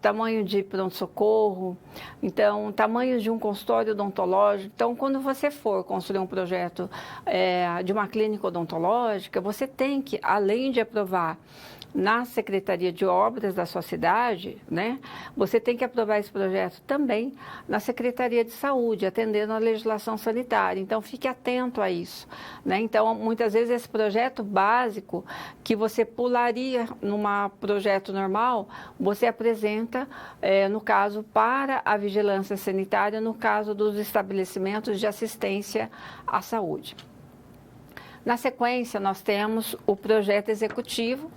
tamanho de pronto-socorro, então, tamanho de um consultório odontológico. Então, quando você for construir um projeto de uma clínica odontológica, você tem que, além de aprovar na Secretaria de Obras da sua cidade, né, você tem que aprovar esse projeto também na Secretaria de Saúde, atendendo à legislação sanitária. Então, fique atento a isso, né? Então, muitas vezes esse projeto básico que você pularia num projeto normal, você apresenta, no caso, para a vigilância sanitária, no caso dos estabelecimentos de assistência à saúde. Na sequência, nós temos o projeto executivo,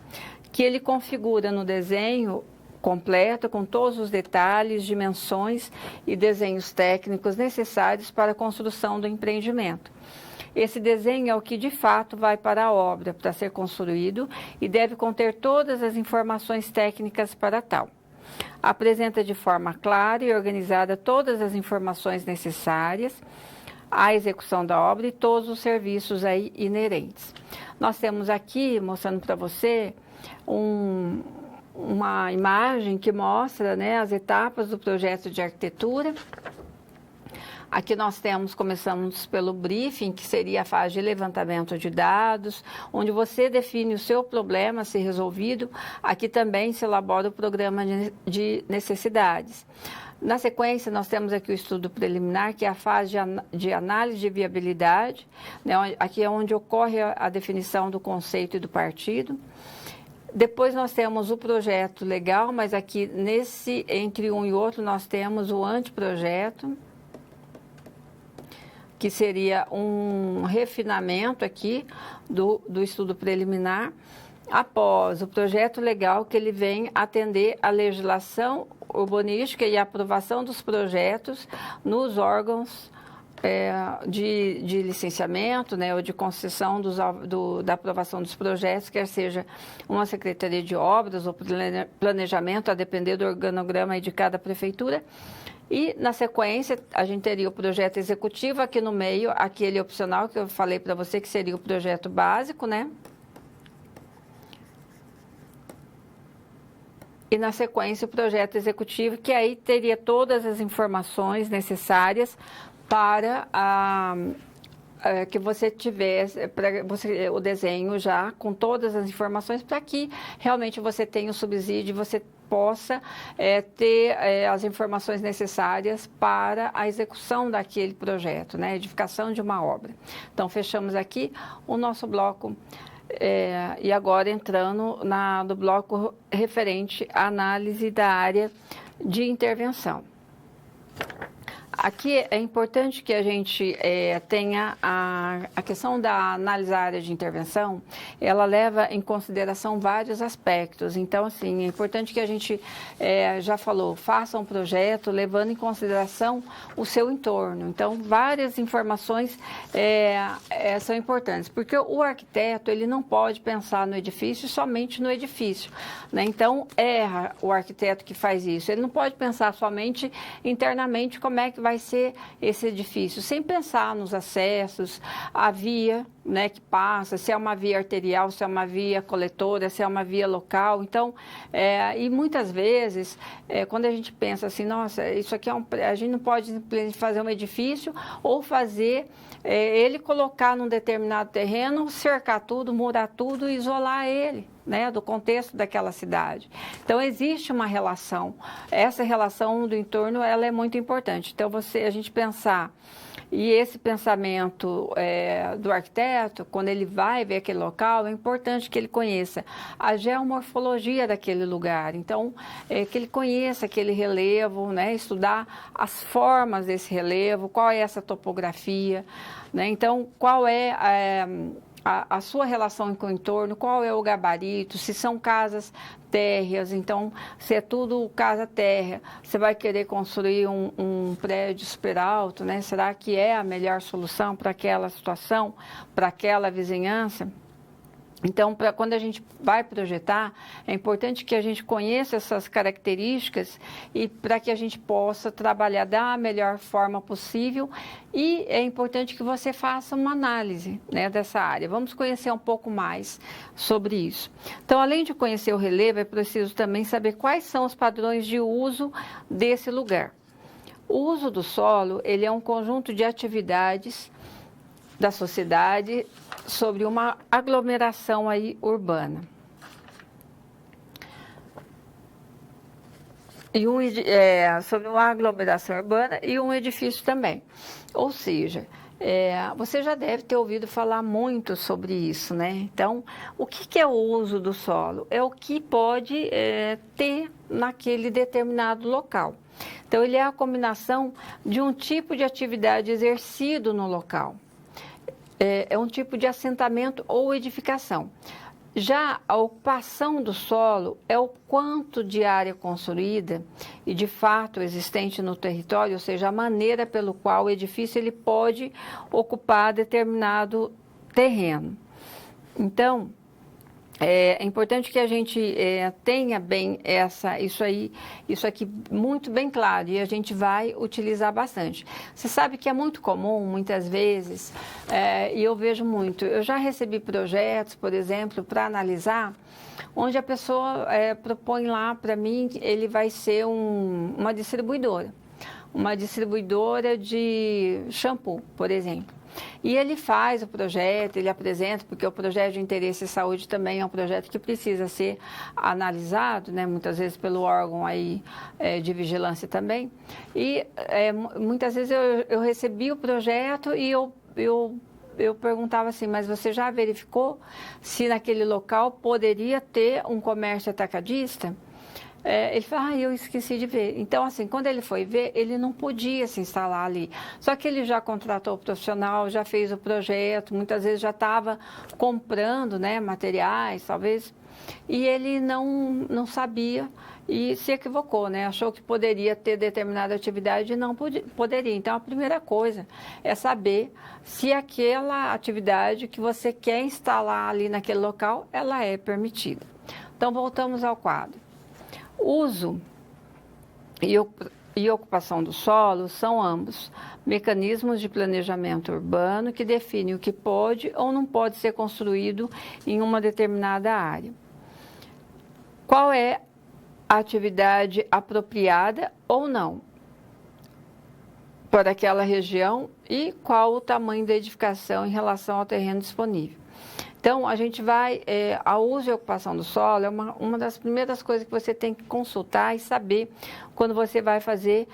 que ele configura no desenho completo, com todos os detalhes, dimensões e desenhos técnicos necessários para a construção do empreendimento. Esse desenho é o que de fato vai para a obra, para ser construído, e deve conter todas as informações técnicas para tal. Apresenta de forma clara e organizada todas as informações necessárias à execução da obra e todos os serviços aí inerentes. Nós temos aqui, mostrando para você, uma imagem que mostra, né, as etapas do projeto de arquitetura. Aqui nós começamos pelo briefing, que seria a fase de levantamento de dados, onde você define o seu problema a ser resolvido. Aqui também se elabora o programa de necessidades. Na sequência, nós temos aqui o estudo preliminar, que é a fase de análise de viabilidade, né? Aqui é onde ocorre a definição do conceito e do partido. Depois nós temos o projeto legal, mas aqui entre um e outro nós temos o anteprojeto, que seria um refinamento aqui do estudo preliminar, após o projeto legal, que ele vem atender a legislação urbanística e a aprovação dos projetos nos órgãos de licenciamento, né, ou de concessão da aprovação dos projetos, quer seja uma Secretaria de Obras ou planejamento, a depender do organograma de cada prefeitura. E, na sequência, a gente teria o projeto executivo, aqui no meio, aquele opcional que eu falei para você, que seria o projeto básico, né? E, na sequência, o projeto executivo, que aí teria todas as informações necessárias para que você tivesse o desenho já com todas as informações, para que realmente você tenha o subsídio e você possa ter as informações necessárias para a execução daquele projeto, né? Edificação de uma obra. Então, fechamos aqui o nosso bloco. E agora entrando no bloco referente à análise da área de intervenção. Aqui é importante que a gente tenha a questão da análise da área de intervenção, ela leva em consideração vários aspectos. Então, assim, é importante que a gente, já falou, faça um projeto levando em consideração o seu entorno. Então, várias informações são importantes, porque o arquiteto, ele não pode pensar no edifício somente no edifício, né? Então, erra o arquiteto que faz isso. Ele não pode pensar somente internamente como é que vai ser esse edifício, sem pensar nos acessos, a via, né, que passa, se é uma via arterial, se é uma via coletora, se é uma via local. Então, e muitas vezes, quando a gente pensa assim, nossa, isso aqui a gente não pode simplesmente fazer um edifício ou fazer ele colocar num determinado terreno, cercar tudo, murar tudo e isolar ele, né, do contexto daquela cidade. Então, existe uma relação. Essa relação do entorno, ela é muito importante. Então, a gente pensar, e esse pensamento do arquiteto, quando ele vai ver aquele local, é importante que ele conheça a geomorfologia daquele lugar. Então, que ele conheça aquele relevo, né, estudar as formas desse relevo, qual é essa topografia, né? Então, qual é a sua relação com o entorno, qual é o gabarito, se são casas térreas, então, se é tudo casa térrea, você vai querer construir um prédio super alto, né? Será que é a melhor solução para aquela situação, para aquela vizinhança? Então, quando a gente vai projetar, é importante que a gente conheça essas características e para que a gente possa trabalhar da melhor forma possível, e é importante que você faça uma análise, né, dessa área. Vamos conhecer um pouco mais sobre isso. Então, além de conhecer o relevo, é preciso também saber quais são os padrões de uso desse lugar. O uso do solo, ele é um conjunto de atividades da sociedade sobre uma aglomeração aí urbana. Sobre uma aglomeração urbana e um edifício também. Ou seja, você já deve ter ouvido falar muito sobre isso, né? Então, o que é o uso do solo? É o que pode ter naquele determinado local. Então, ele é a combinação de um tipo de atividade exercido no local. É um tipo de assentamento ou edificação. Já a ocupação do solo é o quanto de área construída e de fato existente no território, ou seja, a maneira pelo qual o edifício ele pode ocupar determinado terreno. Então, é importante que a gente tenha bem isso aqui muito bem claro, e a gente vai utilizar bastante. Você sabe que é muito comum, muitas vezes, e eu vejo muito, eu já recebi projetos, por exemplo, para analisar, onde a pessoa propõe lá para mim, ele vai ser uma distribuidora de shampoo, por exemplo. E ele faz o projeto, ele apresenta, porque o projeto de interesse em saúde também é um projeto que precisa ser analisado, né, muitas vezes pelo órgão aí, de vigilância também. E muitas vezes eu recebi o projeto e eu perguntava assim, mas você já verificou se naquele local poderia ter um comércio atacadista? Ele falou, eu esqueci de ver. Então, assim, quando ele foi ver, ele não podia se instalar ali. Só que ele já contratou o profissional, já fez o projeto, muitas vezes já estava comprando, né, materiais, talvez, e ele não sabia e se equivocou, né? Achou que poderia ter determinada atividade e não poderia. Então, a primeira coisa é saber se aquela atividade que você quer instalar ali naquele local, ela é permitida. Então, voltamos ao quadro. Uso e ocupação do solo são ambos mecanismos de planejamento urbano que definem o que pode ou não pode ser construído em uma determinada área. Qual é a atividade apropriada ou não para aquela região e qual o tamanho da edificação em relação ao terreno disponível. Então, a gente vai, a uso e ocupação do solo é uma das primeiras coisas que você tem que consultar e saber quando você vai fazer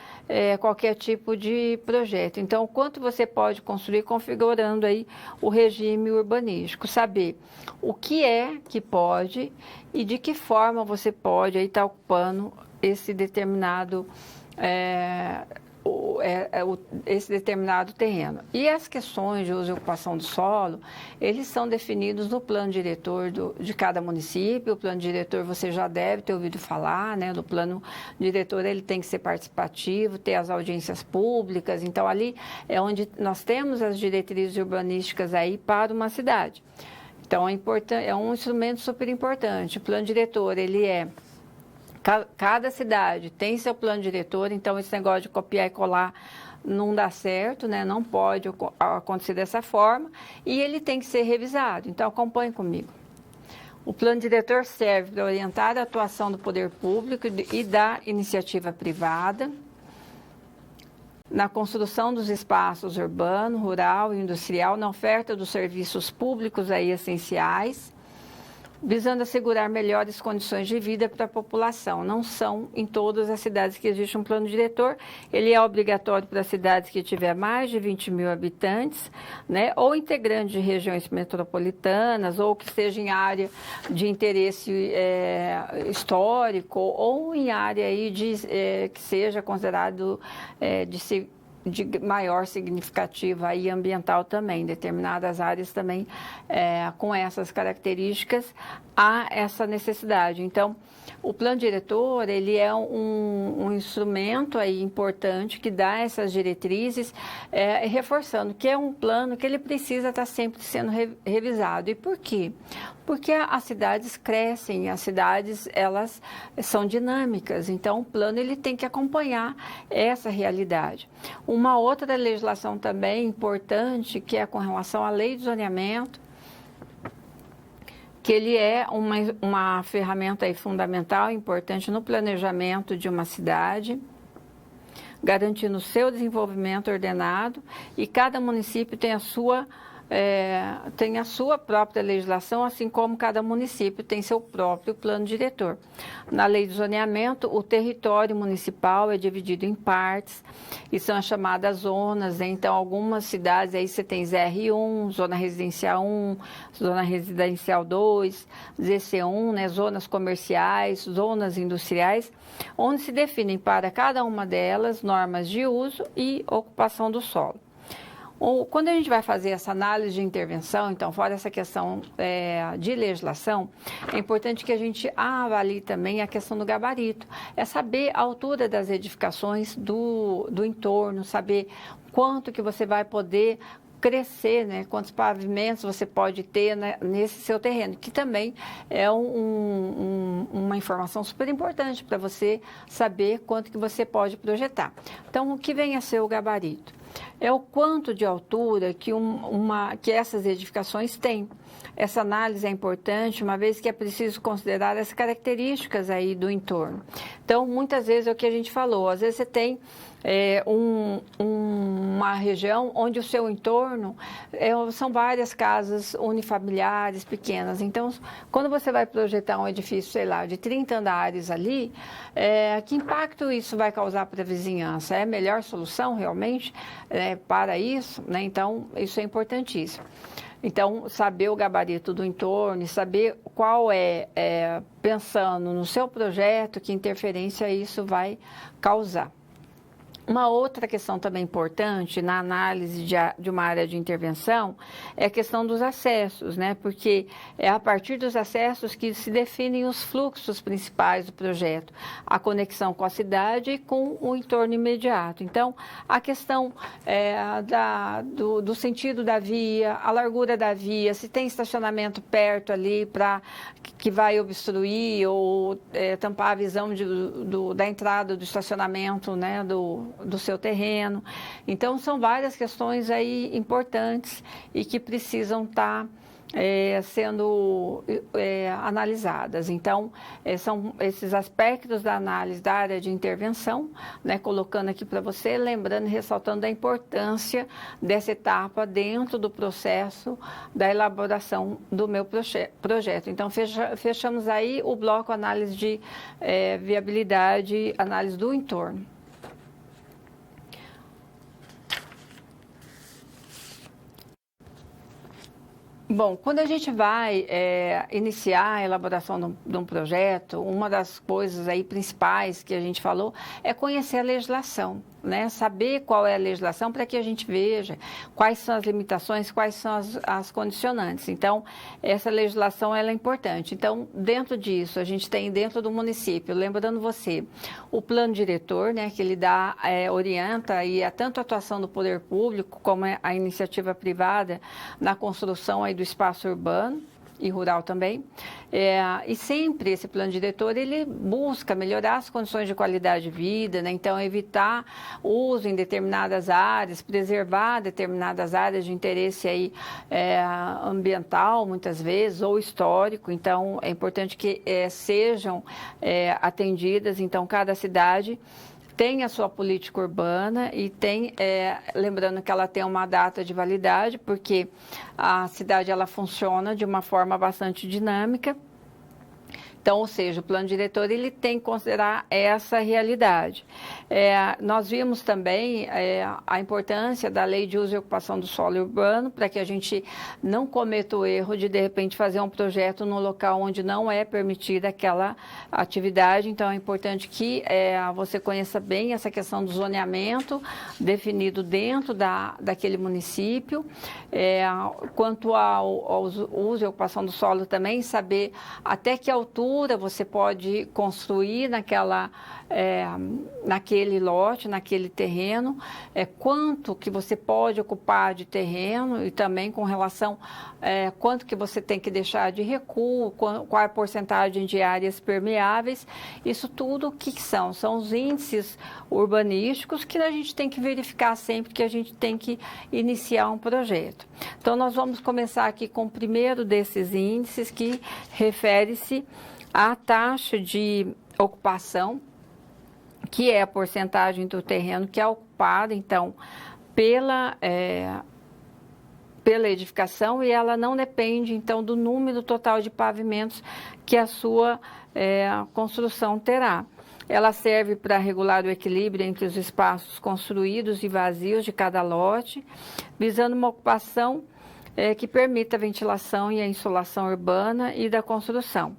qualquer tipo de projeto. Então, o quanto você pode construir configurando aí o regime urbanístico, saber o que é que pode e de que forma você pode aí estar ocupando esse determinado esse determinado terreno. E as questões de uso e ocupação do solo, eles são definidos no plano diretor de cada município. O plano diretor você já deve ter ouvido falar, né? Do plano diretor ele tem que ser participativo, ter as audiências públicas. Então, ali é onde nós temos as diretrizes urbanísticas aí para uma cidade. Então, é um instrumento super importante. O plano diretor, ele cada cidade tem seu plano diretor, então esse negócio de copiar e colar não dá certo, né? Não pode acontecer dessa forma e ele tem que ser revisado. Então, acompanhe comigo. O plano diretor serve para orientar a atuação do poder público e da iniciativa privada na construção dos espaços urbano, rural e industrial, na oferta dos serviços públicos aí essenciais, visando assegurar melhores condições de vida para a população. Não são em todas as cidades que existe um plano diretor, ele é obrigatório para cidades que tiver mais de 20 mil habitantes, né, ou integrantes de regiões metropolitanas, ou que seja em área de interesse histórico, ou em área aí que seja considerado de maior significativa e ambiental também, determinadas áreas também com essas características há essa necessidade. Então, o plano diretor, ele é um instrumento aí importante que dá essas diretrizes, reforçando que é um plano que ele precisa estar sempre sendo revisado. E por quê? Porque as cidades crescem, as cidades, elas são dinâmicas, então o plano ele tem que acompanhar essa realidade. Uma outra legislação também importante, que é com relação à lei de zoneamento, que ele é uma ferramenta aí fundamental, importante no planejamento de uma cidade, garantindo o seu desenvolvimento ordenado, e cada município tem a sua própria legislação, assim como cada município tem seu próprio plano diretor. Na lei de zoneamento, o território municipal é dividido em partes e são as chamadas zonas, né? Então, algumas cidades aí você tem ZR1, Zona Residencial 1, Zona Residencial 2, ZC1, né? Zonas comerciais, zonas industriais, onde se definem para cada uma delas normas de uso e ocupação do solo. Quando a gente vai fazer essa análise de intervenção, então, fora essa questão de legislação, é importante que a gente avalie também a questão do gabarito. É saber a altura das edificações do entorno, saber quanto que você vai poder crescer, né? Quantos pavimentos você pode ter, né, nesse seu terreno, que também é uma informação super importante para você saber quanto que você pode projetar. Então, o que vem a ser o gabarito? É o quanto de altura que essas edificações têm. Essa análise é importante, uma vez que é preciso considerar as características aí do entorno. Então, muitas vezes é o que a gente falou, às vezes você tem uma região onde o seu entorno são várias casas unifamiliares, pequenas. Então, quando você vai projetar um edifício, sei lá, de 30 andares ali, que impacto isso vai causar para a vizinhança? É a melhor solução, realmente, para isso? Né? Então, isso é importantíssimo. Então, saber o gabarito do entorno e saber qual pensando no seu projeto, que interferência isso vai causar. Uma outra questão também importante na análise de uma área de intervenção é a questão dos acessos, né? Porque é a partir dos acessos que se definem os fluxos principais do projeto, a conexão com a cidade e com o entorno imediato. Então, a questão do sentido da via, a largura da via, se tem estacionamento perto ali que vai obstruir ou tampar a visão da entrada do estacionamento, né? Do seu terreno. Então, são várias questões aí importantes e que precisam estar sendo analisadas. Então, são esses aspectos da análise da área de intervenção, né, colocando aqui para você, lembrando e ressaltando a importância dessa etapa dentro do processo da elaboração do meu projeto. Então, fechamos aí o bloco análise de viabilidade, análise do entorno. Bom, quando a gente vai iniciar a elaboração de um projeto, uma das coisas aí principais que a gente falou é conhecer a legislação. né, saber qual é a legislação para que a gente veja quais são as limitações, quais são as condicionantes. Então, essa legislação ela é importante. Então, dentro disso, a gente tem dentro do município, lembrando você, o plano diretor, né, que ele dá, orienta aí tanto a atuação do poder público como a iniciativa privada na construção aí do espaço urbano e rural também, e sempre esse plano diretor ele busca melhorar as condições de qualidade de vida, né? Então evitar o uso em determinadas áreas, preservar determinadas áreas de interesse aí, ambiental muitas vezes ou histórico, então é importante que sejam atendidas, então cada cidade tem a sua política urbana e tem, lembrando que ela tem uma data de validade, porque a cidade ela funciona de uma forma bastante dinâmica. Então, ou seja, o plano diretor ele tem que considerar essa realidade. Nós vimos também a importância da lei de uso e ocupação do solo urbano para que a gente não cometa o erro de repente, fazer um projeto no local onde não é permitida aquela atividade. Então, é importante que você conheça bem essa questão do zoneamento definido dentro daquele município. Quanto ao uso e ocupação do solo também, saber até que altura você pode construir naquele lote, naquele terreno, quanto que você pode ocupar de terreno e também com relação quanto que você tem que deixar de recuo, qual é a porcentagem de áreas permeáveis. Isso tudo o que são? São os índices urbanísticos que a gente tem que verificar sempre que a gente tem que iniciar um projeto. Então, nós vamos começar aqui com o primeiro desses índices, que refere-se à taxa de ocupação, que é a porcentagem do terreno que é ocupado, então, pela edificação, e ela não depende, então, do número total de pavimentos que a sua construção terá. Ela serve para regular o equilíbrio entre os espaços construídos e vazios de cada lote, visando uma ocupação que permita a ventilação e a insolação urbana e da construção.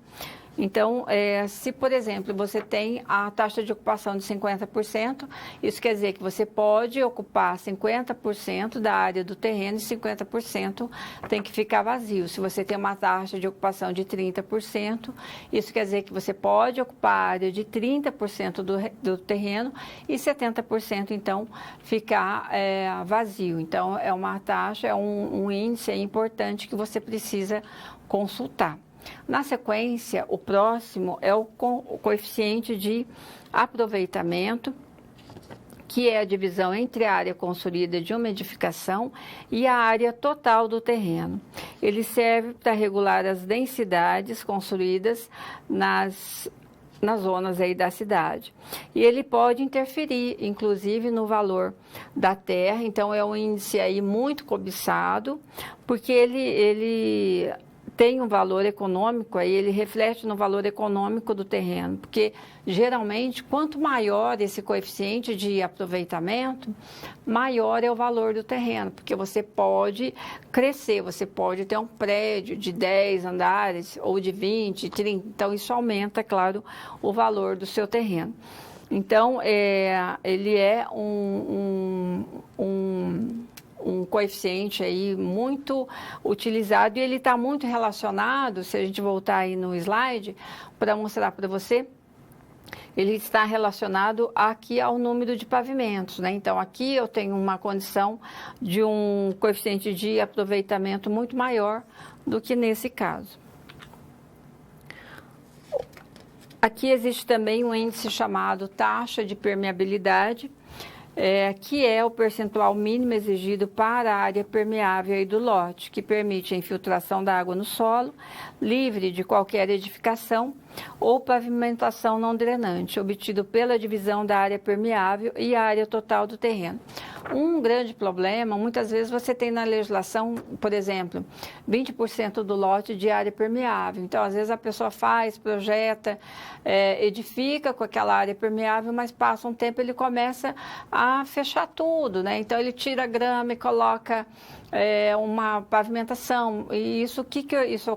Então, se, por exemplo, você tem a taxa de ocupação de 50%, isso quer dizer que você pode ocupar 50% da área do terreno e 50% tem que ficar vazio. Se você tem uma taxa de ocupação de 30%, isso quer dizer que você pode ocupar a área de 30% do terreno e 70%, então, ficar vazio. Então, é uma taxa, é um índice importante que você precisa consultar. Na sequência, o próximo é o coeficiente de aproveitamento, que é a divisão entre a área construída de uma edificação e a área total do terreno. Ele serve para regular as densidades construídas nas zonas aí da cidade. E ele pode interferir, inclusive, no valor da terra. Então, é um índice aí muito cobiçado, porque ele tem um valor econômico, aí ele reflete no valor econômico do terreno, porque geralmente quanto maior esse coeficiente de aproveitamento, maior é o valor do terreno, porque você pode crescer, você pode ter um prédio de 10 andares ou de 20, 30, então isso aumenta, claro, o valor do seu terreno. Então, ele é um coeficiente aí muito utilizado e ele está muito relacionado, se a gente voltar aí no slide, para mostrar para você, ele está relacionado aqui ao número de pavimentos, né? Então, aqui eu tenho uma condição de um coeficiente de aproveitamento muito maior do que nesse caso. Aqui existe também um índice chamado taxa de permeabilidade, que é o percentual mínimo exigido para a área permeável aí do lote, que permite a infiltração da água no solo, livre de qualquer edificação ou pavimentação não drenante, obtido pela divisão da área permeável e a área total do terreno. Um grande problema, muitas vezes você tem na legislação, por exemplo, 20% do lote de área permeável. Então, às vezes a pessoa faz, projeta, edifica com aquela área permeável, mas passa um tempo ele começa a fechar tudo, né? Então, ele tira a grama e coloca uma pavimentação. E isso, o que isso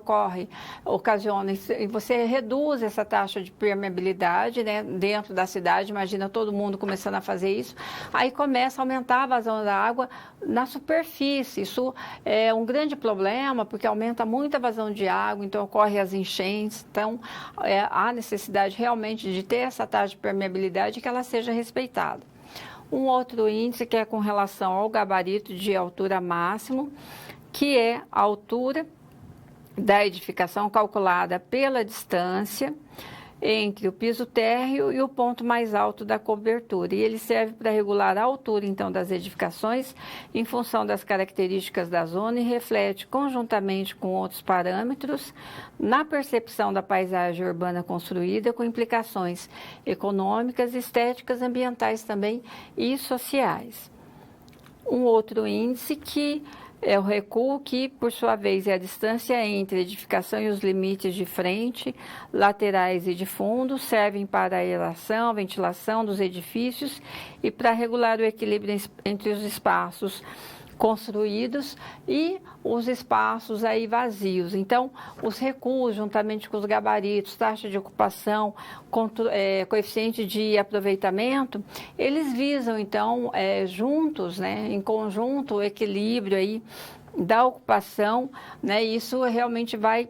ocasiona? E você reduz essa taxa de permeabilidade, né, dentro da cidade. Imagina todo mundo começando a fazer isso. Aí começa a aumentar a vazão da água na superfície. Isso é um grande problema, porque aumenta muito a vazão de água, então ocorre as enchentes. Então, há necessidade realmente de ter essa taxa de permeabilidade e que ela seja respeitada. Um outro índice que é com relação ao gabarito de altura máximo, que é a altura da edificação calculada pela distância entre o piso térreo e o ponto mais alto da cobertura. E ele serve para regular a altura, então, das edificações em função das características da zona e reflete, conjuntamente com outros parâmetros, na percepção da paisagem urbana construída, com implicações econômicas, estéticas, ambientais também e sociais. Um outro índice que é o recuo, que, por sua vez, é a distância entre a edificação e os limites de frente, laterais e de fundo, servem para a aeração, ventilação dos edifícios e para regular o equilíbrio entre os espaços construídos e os espaços aí vazios. Então, os recuos, juntamente com os gabaritos, taxa de ocupação, coeficiente de aproveitamento, eles visam, então, juntos, né, em conjunto, o equilíbrio aí da ocupação, né, e isso realmente vai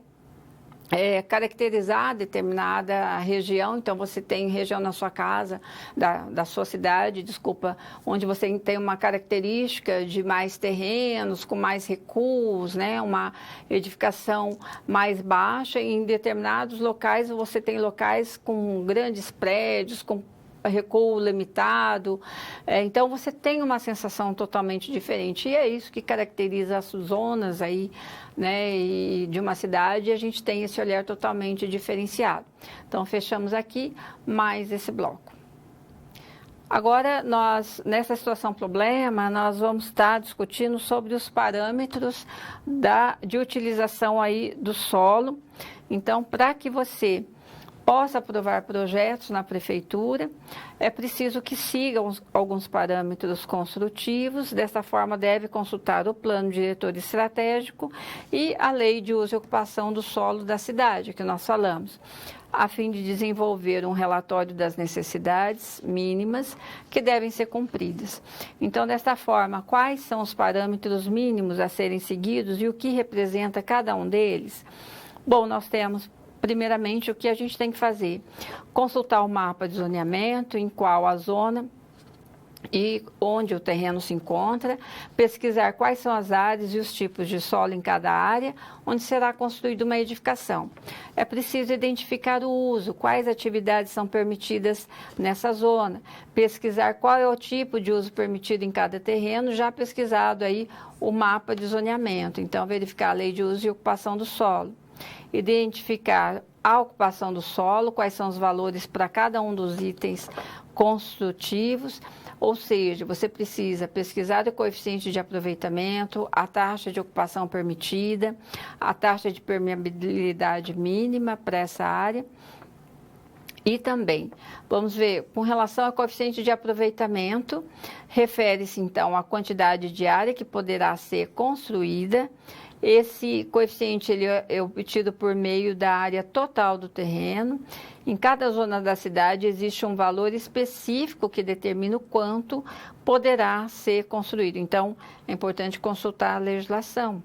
caracterizar determinada região. Então, você tem região na sua casa, da sua cidade, onde você tem uma característica de mais terrenos, com mais recuos, né? Uma edificação mais baixa. E em determinados locais, você tem locais com grandes prédios, com recuo limitado, então você tem uma sensação totalmente diferente, e é isso que caracteriza as zonas aí, né, e de uma cidade, a gente tem esse olhar totalmente diferenciado. Então, fechamos aqui mais esse bloco. Agora, nessa situação problema, nós vamos estar discutindo sobre os parâmetros de utilização aí do solo. Então, para que você possa aprovar projetos na prefeitura, é preciso que siga alguns parâmetros construtivos. Dessa forma, deve consultar o plano diretor estratégico e a lei de uso e ocupação do solo da cidade, que nós falamos, a fim de desenvolver um relatório das necessidades mínimas que devem ser cumpridas. Então, desta forma, quais são os parâmetros mínimos a serem seguidos e o que representa cada um deles? Bom, nós temos, primeiramente, o que a gente tem que fazer? Consultar o mapa de zoneamento, em qual a zona e onde o terreno se encontra, pesquisar quais são as áreas e os tipos de solo em cada área, onde será construída uma edificação. É preciso identificar o uso, quais atividades são permitidas nessa zona, pesquisar qual é o tipo de uso permitido em cada terreno, já pesquisado aí o mapa de zoneamento. Então, verificar a lei de uso e ocupação do solo. Identificar a ocupação do solo, quais são os valores para cada um dos itens construtivos, ou seja, você precisa pesquisar o coeficiente de aproveitamento, a taxa de ocupação permitida, a taxa de permeabilidade mínima para essa área. E também, vamos ver, com relação ao coeficiente de aproveitamento, refere-se então à quantidade de área que poderá ser construída. Esse coeficiente ele é obtido por meio da área total do terreno. Em cada zona da cidade existe um valor específico que determina o quanto poderá ser construído. Então, é importante consultar a legislação.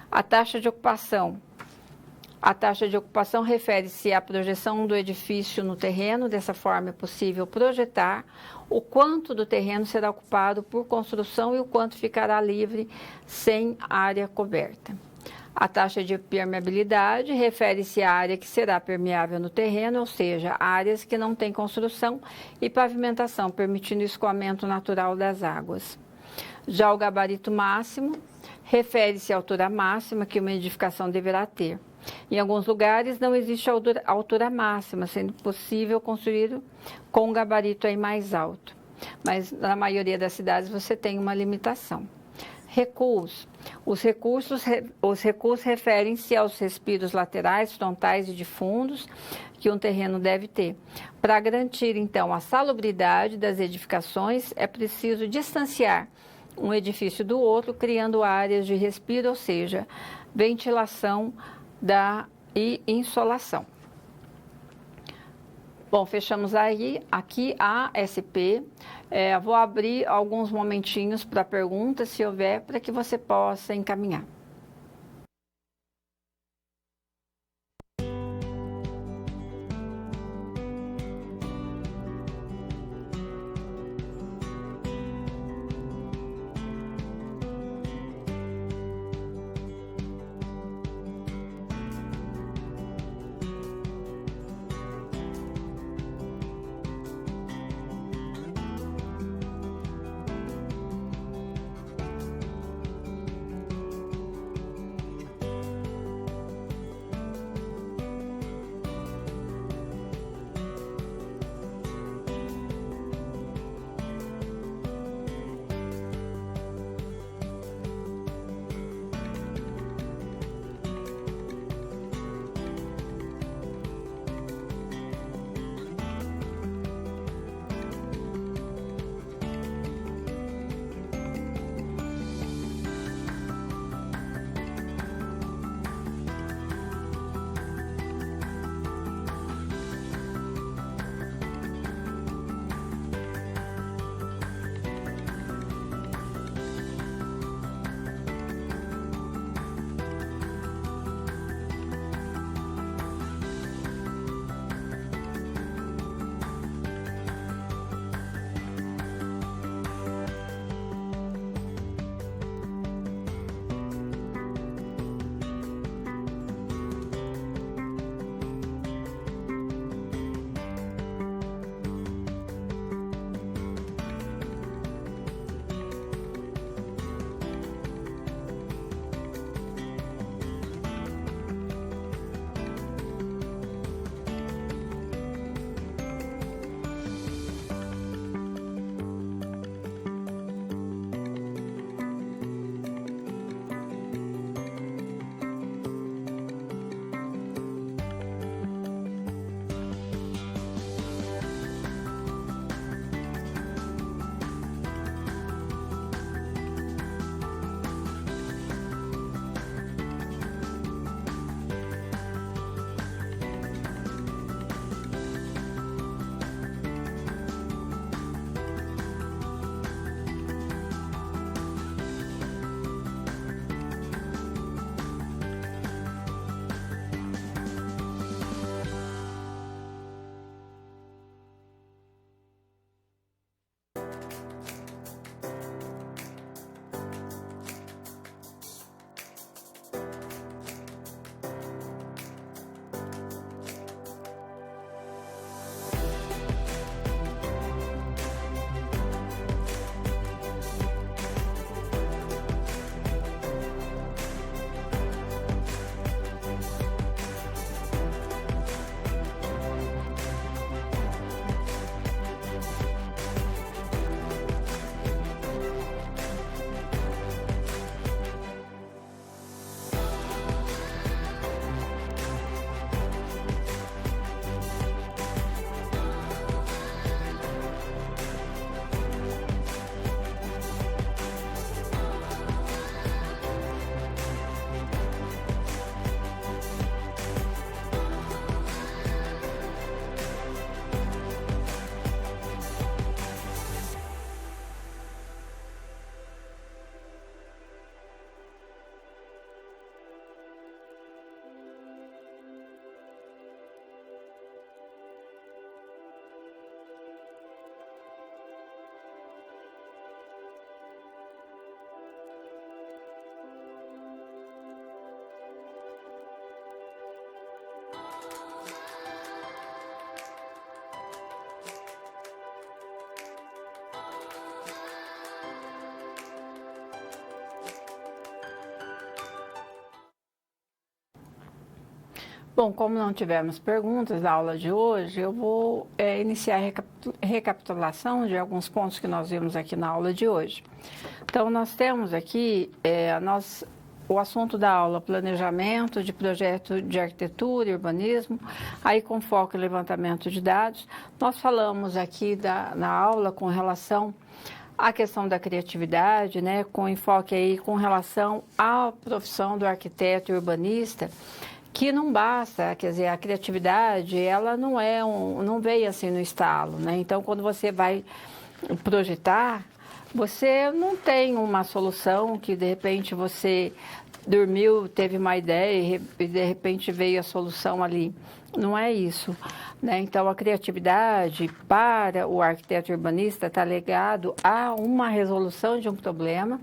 A taxa de ocupação. A taxa de ocupação refere-se à projeção do edifício no terreno. Dessa forma, é possível projetar o quanto do terreno será ocupado por construção e o quanto ficará livre sem área coberta. A taxa de permeabilidade refere-se à área que será permeável no terreno, ou seja, áreas que não têm construção e pavimentação, permitindo o escoamento natural das águas. Já o gabarito máximo refere-se à altura máxima que uma edificação deverá ter. Em alguns lugares não existe altura máxima, sendo possível construir com um gabarito aí mais alto. mas na maioria das cidades você tem uma limitação. Recuos. Os recuos referem-se aos respiros laterais, frontais e de fundos que um terreno deve ter. Para garantir, então, a salubridade das edificações, é preciso distanciar um edifício do outro, criando áreas de respiro, ou seja, ventilação e insolação. Bom, fechamos aqui a SP. Vou abrir alguns momentinhos para perguntas, se houver, para que você possa encaminhar. Bom, como não tivemos perguntas na aula de hoje, eu vou iniciar a recapitulação de alguns pontos que nós vimos aqui na aula de hoje. Então, nós temos aqui o assunto da aula, planejamento de projeto de arquitetura e urbanismo, aí com foco em levantamento de dados. Nós falamos aqui na aula com relação à questão da criatividade, né, com enfoque aí com relação à profissão do arquiteto e urbanista, que não basta, quer dizer, a criatividade, ela não veio assim no estalo, né? Então, quando você vai projetar, você não tem uma solução que, de repente, você dormiu, teve uma ideia e, de repente, veio a solução ali. Não é isso, né? Então, a criatividade para o arquiteto urbanista está ligado a uma resolução de um problema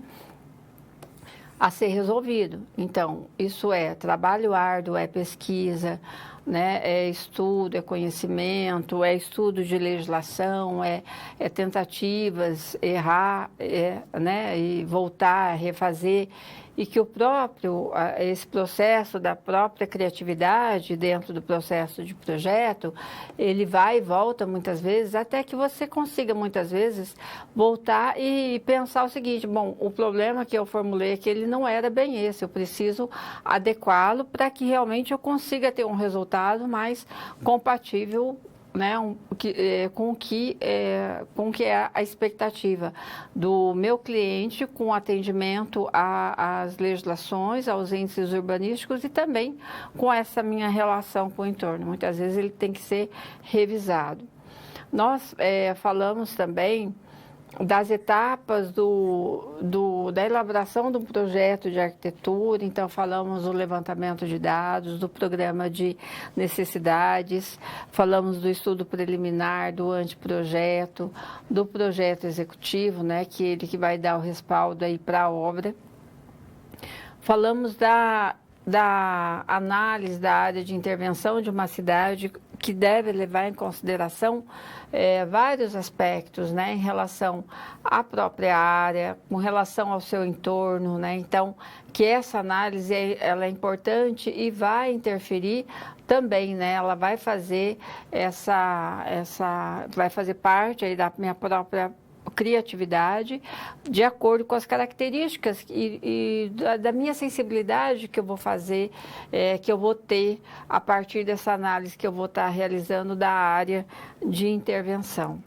a ser resolvido. Então, isso é trabalho árduo, é pesquisa, né? É estudo, é conhecimento, é estudo de legislação, é tentativas, errar, né? E voltar, refazer. E que esse processo da própria criatividade dentro do processo de projeto, ele vai e volta muitas vezes, até que você consiga muitas vezes voltar e pensar o seguinte: bom, o problema que eu formulei aqui, ele não era bem esse, eu preciso adequá-lo para que realmente eu consiga ter um resultado mais compatível, né, com o que é a expectativa do meu cliente com atendimento às legislações, aos índices urbanísticos e também com essa minha relação com o entorno. Muitas vezes ele tem que ser revisado. Nós falamos também das etapas da elaboração de um projeto de arquitetura. Então, falamos do levantamento de dados, do programa de necessidades, falamos do estudo preliminar, do anteprojeto, do projeto executivo, né, que ele que vai dar o respaldo aí para a obra. Falamos da análise da área de intervenção de uma cidade, que deve levar em consideração vários aspectos, né, em relação à própria área, com relação ao seu entorno, né? Então, que essa análise ela é importante e vai interferir também, né? Ela vai fazer vai fazer parte aí da minha própria criatividade, de acordo com as características e da minha sensibilidade que eu vou fazer, que eu vou ter a partir dessa análise que eu vou estar realizando da área de intervenção.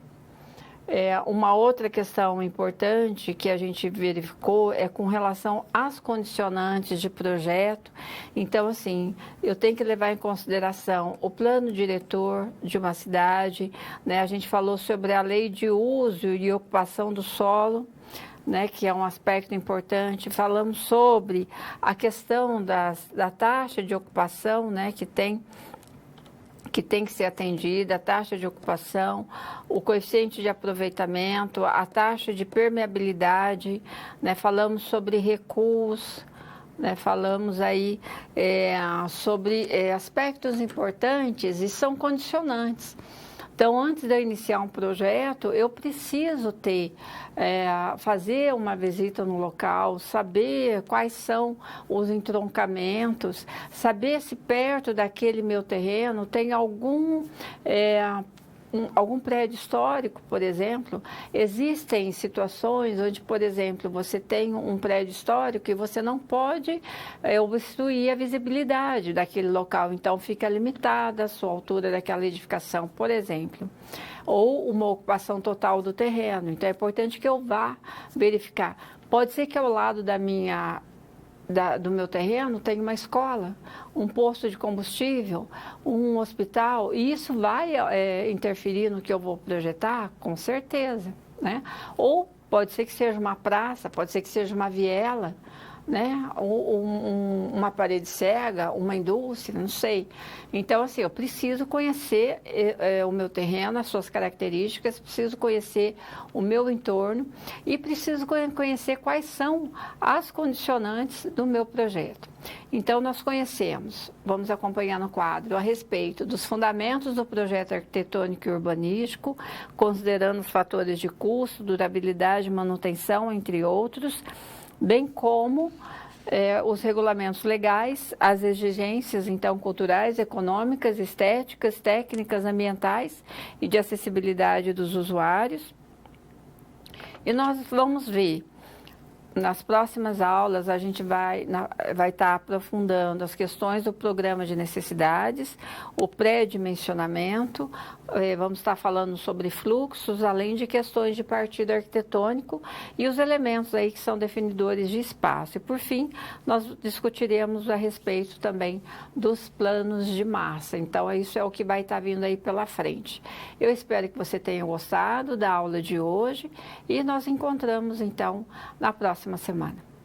Uma outra questão importante que a gente verificou é com relação às condicionantes de projeto. Então, assim, eu tenho que levar em consideração o plano diretor de uma cidade, né? A gente falou sobre a lei de uso e ocupação do solo, né, que é um aspecto importante. Falamos sobre a questão da taxa de ocupação, né, que tem que ser atendida, a taxa de ocupação, o coeficiente de aproveitamento, a taxa de permeabilidade, né? Falamos sobre recuos, né? Falamos aí sobre aspectos importantes e são condicionantes. Então, antes de eu iniciar um projeto, eu preciso fazer uma visita no local, saber quais são os entroncamentos, saber se perto daquele meu terreno tem algum prédio histórico, por exemplo. Existem situações onde, por exemplo, você tem um prédio histórico e você não pode obstruir a visibilidade daquele local, então fica limitada a sua altura daquela edificação, por exemplo. Ou uma ocupação total do terreno. Então, é importante que eu vá verificar. Pode ser que ao lado do meu terreno tem uma escola, um posto de combustível, um hospital, e isso vai interferir no que eu vou projetar, com certeza, né? Ou pode ser que seja uma praça, pode ser que seja uma viela, né? Uma parede cega, uma indústria, não sei. Então, assim, eu preciso conhecer o meu terreno, as suas características, preciso conhecer o meu entorno e preciso conhecer quais são as condicionantes do meu projeto. Então, nós vamos acompanhar no quadro, a respeito dos fundamentos do projeto arquitetônico e urbanístico, considerando os fatores de custo, durabilidade, manutenção, entre outros, bem como os regulamentos legais, as exigências, então, culturais, econômicas, estéticas, técnicas, ambientais e de acessibilidade dos usuários. E nós vamos ver, nas próximas aulas, a gente vai estar aprofundando as questões do programa de necessidades, o pré-dimensionamento, vamos estar falando sobre fluxos, além de questões de partido arquitetônico e os elementos aí que são definidores de espaço. E, por fim, nós discutiremos a respeito também dos planos de massa. Então, isso é o que vai estar vindo aí pela frente. Eu espero que você tenha gostado da aula de hoje e nós encontramos, então, na próxima semana.